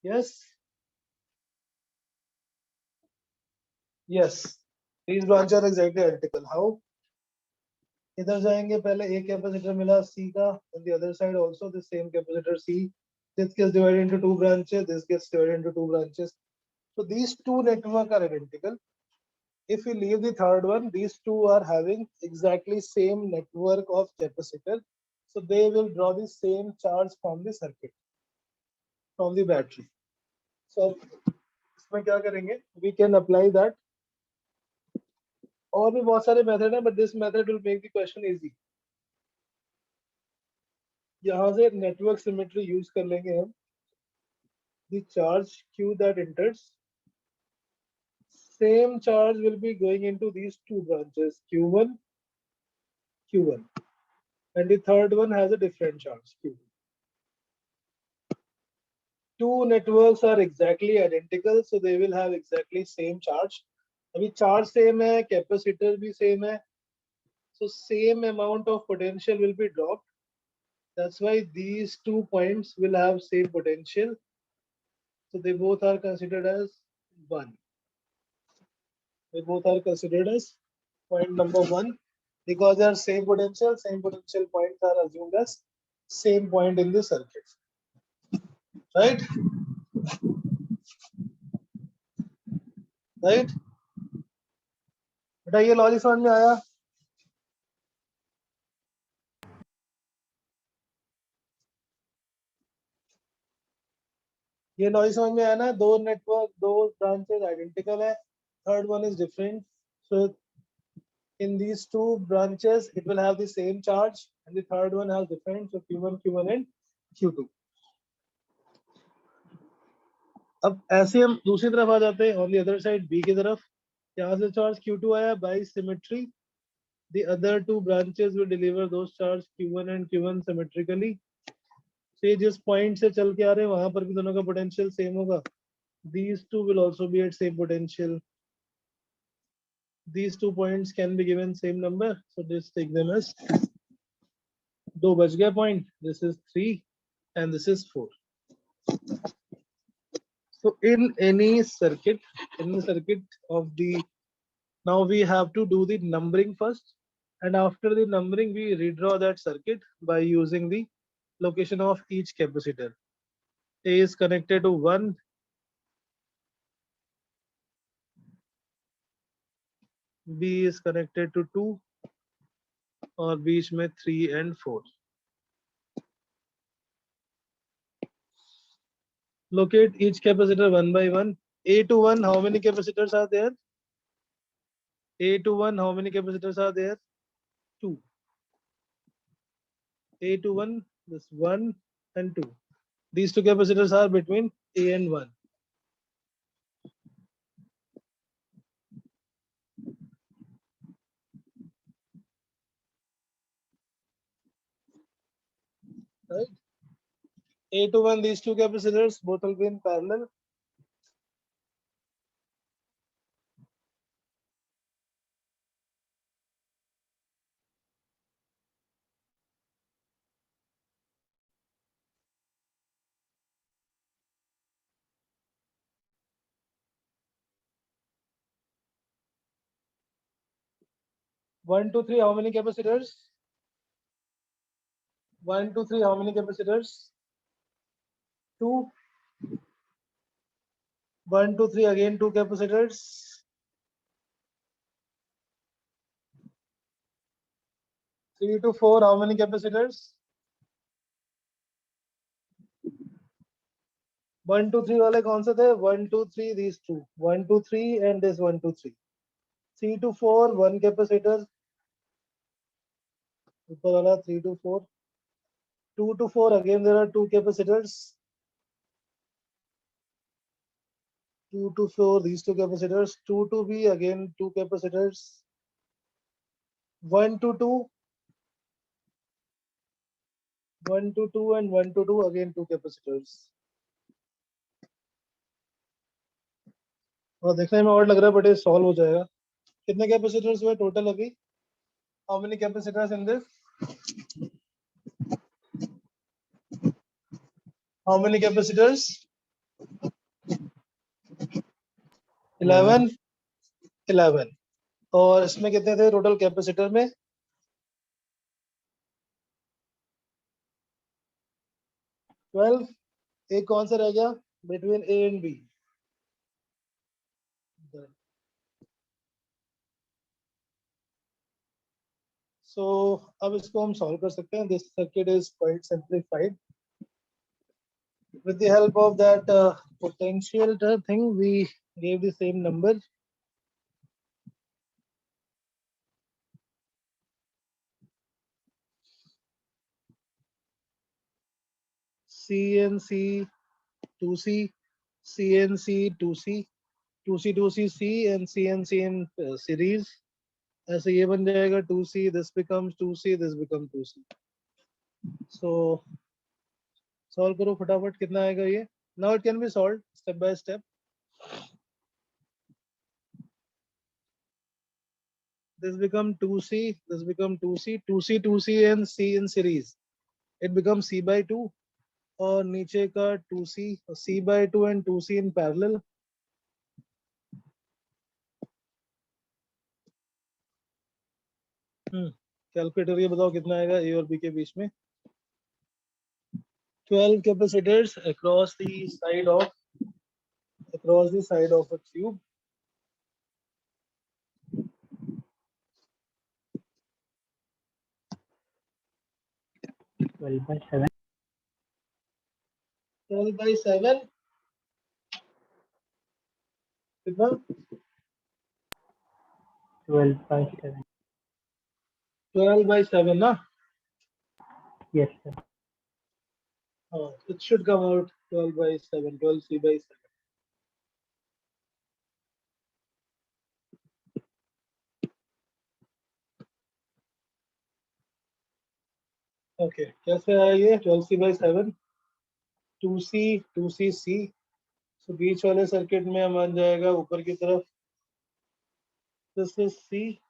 Speaker 1: Yes. Yes. These branches are exactly identical. How? इधर जाएंगे पहले एक capacitor मिला C का, on the other side also the same capacitor C. This gets divided into two branches. This gets divided into two branches. So these two networks are identical. If we leave the third one, these two are having exactly same network of capacitor. So they will draw the same charge from the circuit, from the battery. So इसमें क्या करेंगे? We can apply that. और भी बहुत सारे method है, but this method will make the question easy. यहाँ से नेटवर्क सिमेट्री यूज कर लेंगे हम. The charge Q that enters, same charge will be going into these two branches, Q1, Q1, and the third one has a different charge, Q2. Two networks are exactly identical, so they will have exactly same charge. अभी charge same है, capacitor भी same है, so same amount of potential will be dropped. That's why these 2 points will have same potential. So they both are considered as 1. They both are considered as point number 1 because they are same potential points are assumed as same point in the circuit. Right? Right? बेटा ये logic समझ में आया? ये logic समझ में आया ना? दो नेटवर्क, दो ब्रांचेस आइडेंटिकल है, third one is different. So in these two branches it will have the same charge and the third one has different, so Q1, Q1 and Q2. अब ऐसे हम दूसरी तरफ आ जाते हैं, on the other side B की तरफ. यहाँ से चार्ज Q2 आया by symmetry. The other two branches will deliver those charge Q1 and Q1 symmetrically. So ये जिस पॉइंट से चल के आ रहे हैं वहां पर भी दोनों का पोटेंशियल सेम होगा. These two will also be at same potential. These 2 points can be given same number, so just take them as 2 बच गया point. This is 3 and this is 4. So in any circuit of the, now we have to do the numbering first, and after the numbering we redraw that circuit by using the location of each capacitor. A is connected to 1, B is connected to 2 और बीच में 3 and 4. Locate each capacitor one by one. A to 1, how many capacitors are there? A to 1, how many capacitors are there? 2. A to 1, this 1 and 2. These two capacitors are between A and 1. Right? A to 1, these two capacitors, both will be in parallel. One, two, three, how many capacitors? 1, 2, 3, how many capacitors? 2. 1, 2, 3, again 2 capacitors. 3 to 4, how many capacitors? 1, 2, 3 वाले कौन से थे? 1, 2, 3, these two. 1, 2, 3 and this 1, 2, 3. 3 to 4, 1 capacitor. ऊपर वाला 3 to 4. 2 to 4, again there are 2 capacitors. 2 to 4, these 2 capacitors. 2 to B, again 2 capacitors. 1 to 2. 1 to 2 and 1 to 2, again 2 capacitors. और देखने में और लग रहा है बट ये सॉल्व हो जाएगा. कितने कैपेसिटर्स हुए टोटल अभी? How many capacitors in this? How many capacitors? 11. 11. और इसमें कितने थे टोटल कैपेसिटर में? 12. एक कौन सा रह गया बिटवीन ए एंड बी? सो अब इसको हम सॉल्व कर सकते हैं. This circuit is quite simplified. With the help of that potential thing, we gave the same number. CNC 2C, CNC 2C, 2C 2C C and CNC in series. ऐसे ये बन जाएगा 2C. This becomes 2C. This becomes 2C. So solve करो फटाफट. कितना आएगा ये? Now it can be solved step by step. This become 2C. This become 2C. 2C 2C and C in series. It becomes C by 2. और नीचे का 2C, C by 2 and 2C in parallel. Calculator ये बताओ कितना आएगा A और B के बीच में? 12 capacitors across the side of a tube.
Speaker 4: Twelve by 7.
Speaker 1: 12 by 7. कितना?
Speaker 4: 12 by 7.
Speaker 1: 12 by 7 ना?
Speaker 4: Yes, sir.
Speaker 1: Oh, it should come out 12 by 7, 12C by 7. Okay, कैसे आया ये 12C by 7? 2C, 2C, C. So बीच वाले circuit में मान जाएगा ऊपर की तरफ. This is C.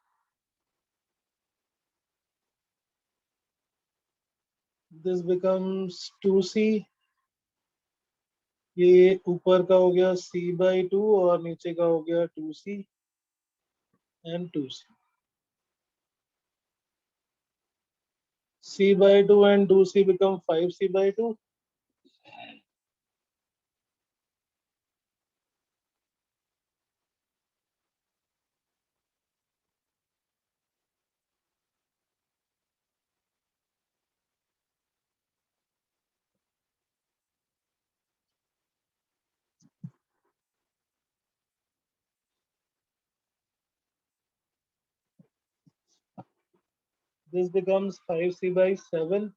Speaker 1: This becomes 2C. ये ऊपर का हो गया C by 2 और नीचे का हो गया 2C and 2C. C by 2 and 2C become 5C by 2. This becomes 5C by 7.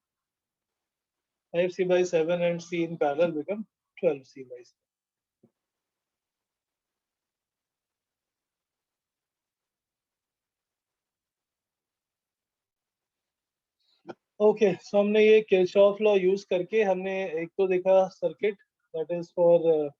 Speaker 1: 5C by 7 and C in parallel become 12C by 7. Okay, सो हमने ये किरचॉफ लॉ यूज करके हमने एक तो देखा circuit that is for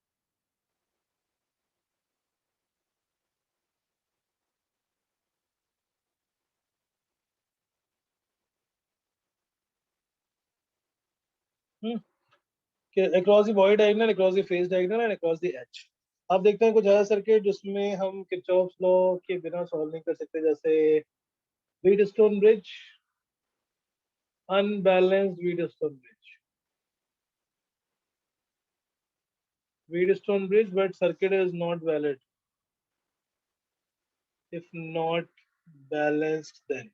Speaker 1: across the void diagonal, across the phase diagonal and across the edge. अब देखते हैं कुछ ऐसा सर्किट जिसमें हम किरचॉफ लॉ के बिना सॉल्व नहीं कर सकते, जैसे Wheatstone bridge, unbalanced Wheatstone bridge, but circuit is not valid if not balanced. Then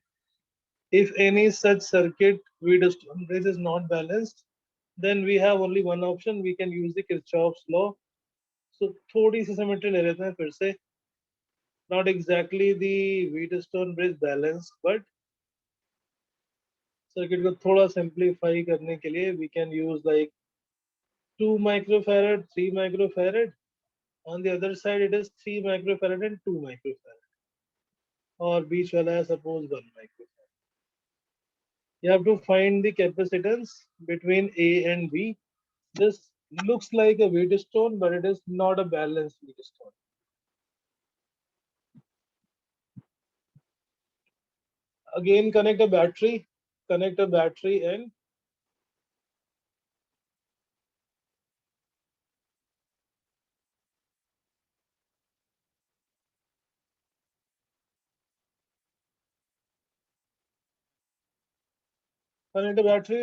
Speaker 1: if any such circuit Wheatstone bridge is not balanced, then we have only one option. We can use the Kirchhoff's law. So थोड़ी सी symmetry ले लेते हैं फिर से. Not exactly the Wheatstone bridge balanced, but circuit को थोड़ा simplify करने के लिए we can use like 2 microfarad, 3 microfarad. On the other side, it is 3 microfarad and 2 microfarad. और बीच वाला है suppose 1 microfarad. You have to find the capacitance between A and B. This looks like a Wheatstone, but it is not a balanced Wheatstone. Again, connect a battery and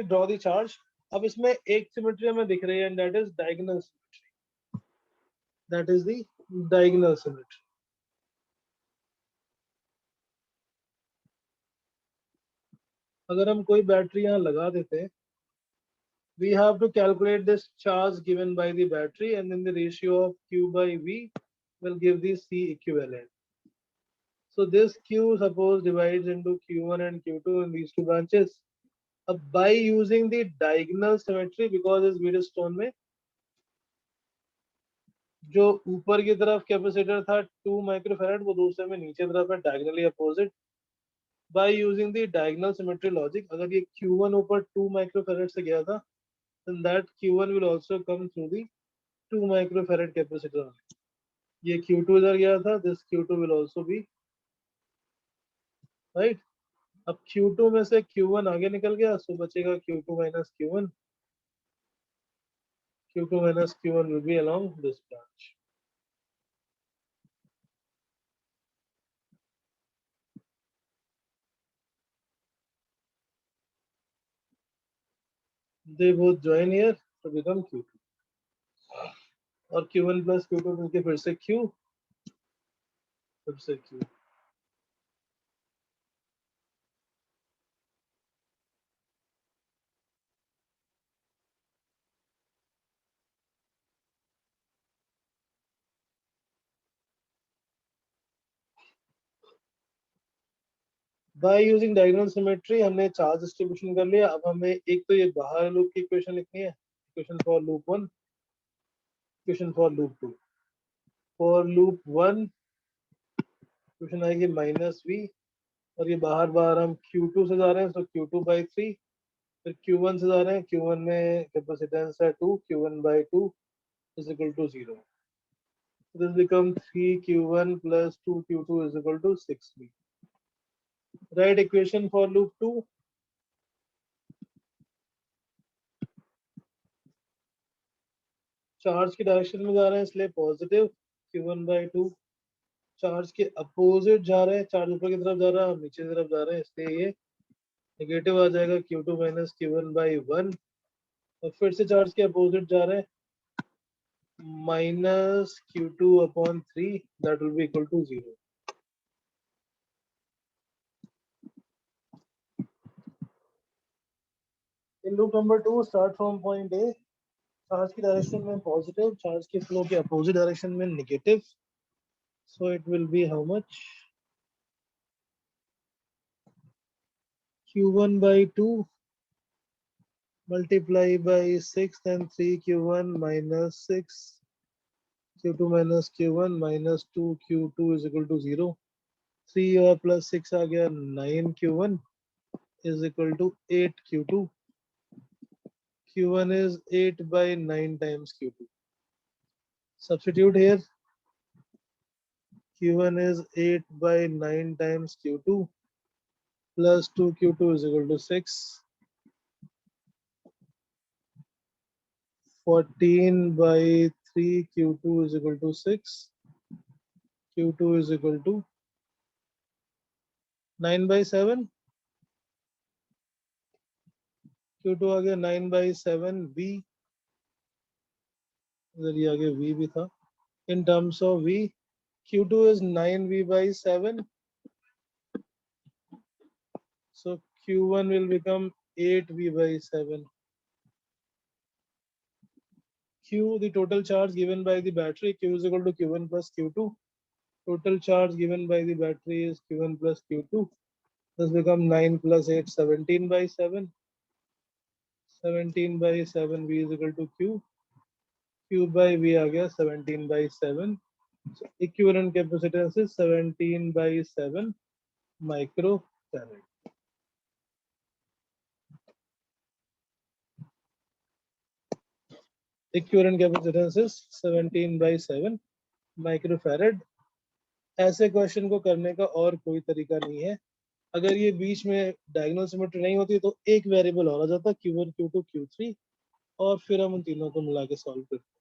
Speaker 1: draw the charge. अब इसमें एक symmetry हमें दिख रही है and that is diagonal symmetry. That is the diagonal symmetry. अगर हम कोई बैटरी यहाँ लगा देते हैं, we have to calculate this charge given by the battery and then the ratio of Q by V will give the C equivalent. So this Q suppose divides into Q1 and Q2 in these two branches. By using the diagonal symmetry, because इस Wheatstone में जो ऊपर की तरफ capacitor था 2 microfarad, वो दूसरे में नीचे तरफ है diagonally opposite. By using the diagonal symmetry logic, अगर ये Q1 ऊपर 2 माइक्रोफैराड से गया था, then that Q1 will also come through the 2 microfarad capacitor. ये Q2 इधर गया था, this Q2 will also be right. अब Q2 में से Q1 आगे निकल गया, सो बचेगा Q2 minus Q1. Q2 minus Q1 will be along this branch. They both join here to become Q2. और Q1 plus Q2 मिलके फिर से Q, फिर से Q. By using diagonal symmetry हमने चार्ज डिस्ट्रीब्यूशन कर लिया. अब हमें एक तो ये बाहर लूप की इक्वेशन लिखनी है, equation for loop 1, equation for loop 2. For loop 1 equation आएगी माइनस वी, और ये बाहर बाहर हम Q2 से जा रहे हैं, तो Q2 by 3. फिर Q1 से जा रहे हैं, Q1 में कैपेसिटेंस है 2, Q1 by 2 is equal to 0. This becomes 3Q1 plus 2Q2 is equal to 6V. Write equation for loop 2. Charge की डायरेक्शन में जा रहे हैं इसलिए पॉजिटिव Q1 by 2. चार्ज के अपोजिट जा रहे हैं, चार्ज ऊपर की तरफ जा रहा है, हम नीचे की तरफ जा रहे हैं, इसलिए ये नेगेटिव आ जाएगा Q2 minus Q1 by 1. और फिर से चार्ज के अपोजिट जा रहे हैं, minus Q2 upon 3, that will be equal to 0. In loop number 2, start from point A. Charge की डायरेक्शन में पॉजिटिव, चार्ज के फ्लो के अपोजिट डायरेक्शन में negative. So it will be how much? Q1 by 2 multiply by 6 and 3Q1 minus 6. Q2 minus Q1 minus 2Q2 is equal to 0. 3 और plus 6 आ गया 9Q1 is equal to 8Q2. Q1 is 8 by 9 times Q2. Substitute here. Q1 is 8 by 9 times Q2 plus 2Q2 is equal to 6. 14 by 3 Q2 is equal to 6. Q2 is equal to 9 by 7. Q2 आ गया 9 by 7 V. इधर ये आगे V भी था. In terms of V, Q2 is 9V by 7. So Q1 will become 8V by 7. Q, the total charge given by the battery, Q is equal to Q1 plus Q2. Total charge given by the battery is Q1 plus Q2. This becomes 9 plus 8, 17 by 7. 17 by 7 V is equal to Q. Q by V आ गया 17 by 7. So equivalent capacitance is 17 by 7 microfarad. Equivalent capacitance is 17/7 microfarad. ऐसे question को करने का और कोई तरीका नहीं है। अगर ये बीच में डायगोनल सिमेट्री नहीं होती तो एक वेरिएबल और आ जाता, Q1 Q2 Q3, और फिर हम उन तीनों को मिला के सॉल्व करते।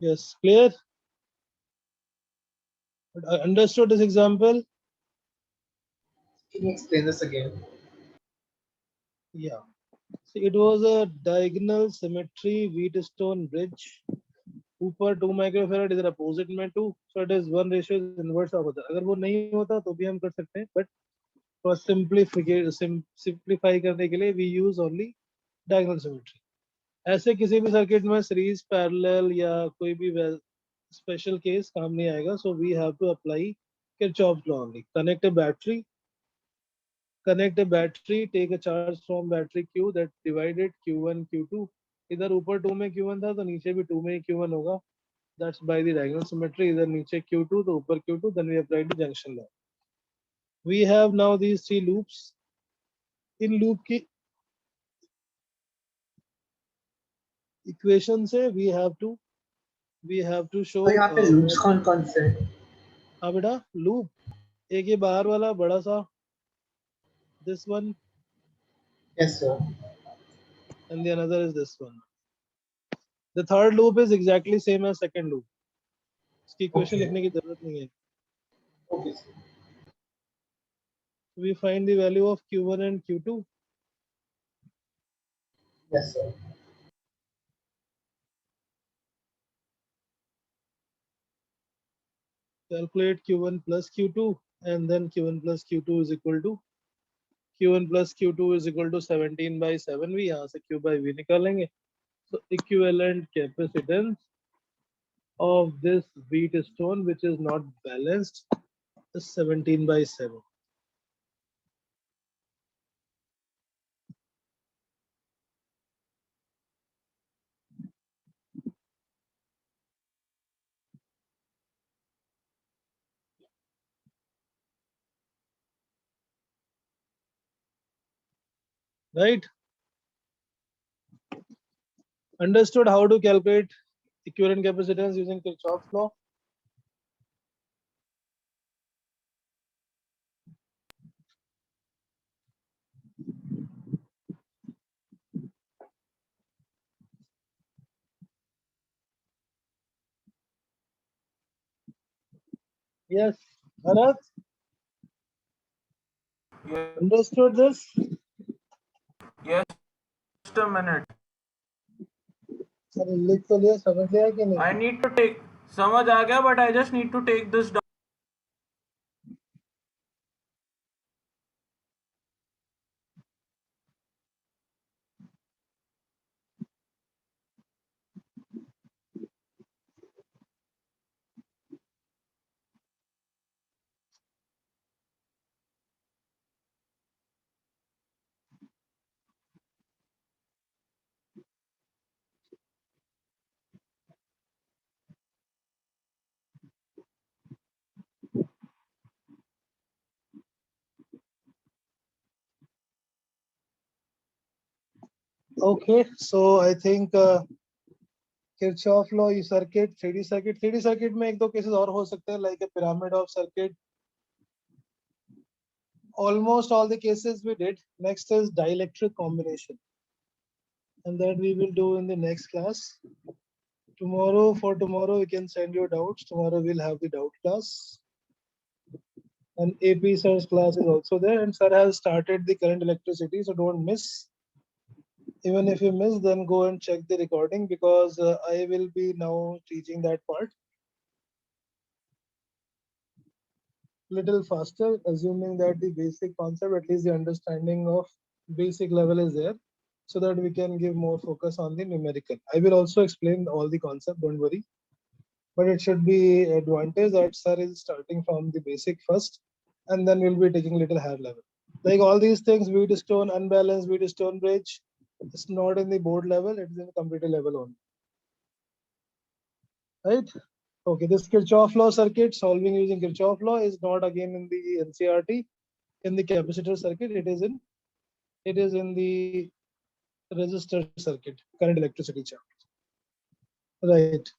Speaker 1: Yes, clear? Understood this example?
Speaker 3: Can you explain this again?
Speaker 1: Yeah. So it was a diagonal symmetry Wheatstone bridge. ऊपर 2 माइक्रोफैरड, इधर अपोजिट में 2, so it is 1 ratio is inverse of other. अगर वो नहीं होता तो भी हम कर सकते हैं, but for simplify करने के लिए we use only diagonal symmetry. ऐसे किसी भी सर्किट में सीरीज, पैरेलल या कोई भी स्पेशल केस काम नहीं आएगा, so we have to apply Kirchhoff's law only. Connect a battery, take a charge from battery Q that divided Q1 Q2. इधर ऊपर 2 में Q1 था तो नीचे भी 2 में ही Q1 होगा. That's by the diagonal symmetry. इधर नीचे Q2 तो ऊपर Q2. Then we applied the junction law. We have now these 3 loops. In loop की इक्वेशन से we have to show.
Speaker 3: तो यहाँ पे लूप्स कौन से हैं?
Speaker 1: हाँ बेटा, लूप एक ये बाहर वाला बड़ा सा, this one,
Speaker 3: Yes, sir.
Speaker 1: and the another is this one. The third loop is exactly same as second loop. इसकी इक्वेशन
Speaker 3: Okay.
Speaker 1: लिखने की जरूरत नहीं है.
Speaker 3: Okay, sir.
Speaker 1: We find the value of Q1 and Q2.
Speaker 3: Yes, sir.
Speaker 1: Calculate Q1 plus Q2, and then Q1 plus Q2 is equal to Q1 plus Q2 is equal to 17/7. We यहाँ से Q by V निकालेंगे. So equivalent capacitance of this Wheatstone which is not balanced is 17/7. Right? Understood how to calculate equivalent capacitance using Kirchhoff's law? Yes. Bharat,
Speaker 2: Yes,
Speaker 1: understood this?
Speaker 2: yes, just a minute.
Speaker 1: Sir लिख तो लिया, समझ लिया कि नहीं?
Speaker 2: I need to take. समझ आ गया, but I just need to take this down.
Speaker 1: Okay, so I think Kirchhoff law circuit, 3D circuit में एक दो cases और हो सकते हैं, like a pyramid of circuit. Almost all the cases we did. Next is dielectric combination, and that we will do in the next class. For tomorrow, we can send your doubts. Tomorrow we'll have the doubt class. And AP sir's class is also there, and sir has started the current electricity, so don't miss. Even if you miss, then go and check the recording, because I will be now teaching that part little faster, assuming that the basic concept, at least the understanding of basic level is there, so that we can give more focus on the numerical. I will also explain all the concept, don't worry. But it should be advantage that sir is starting from the basic first, and then we'll be taking little higher level. Like all these things, Wheatstone, unbalanced Wheatstone bridge, it's not in the board level, it's in the computer level only. right? Okay, this Kirchhoff law circuit, solving using Kirchhoff law, is not again in the NCRT. In the capacitor circuit, it is in the resistor circuit, current electricity chapter. Right.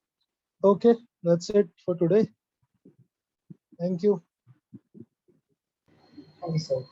Speaker 1: Okay, that's it for today. Thank you.
Speaker 3: Okay, so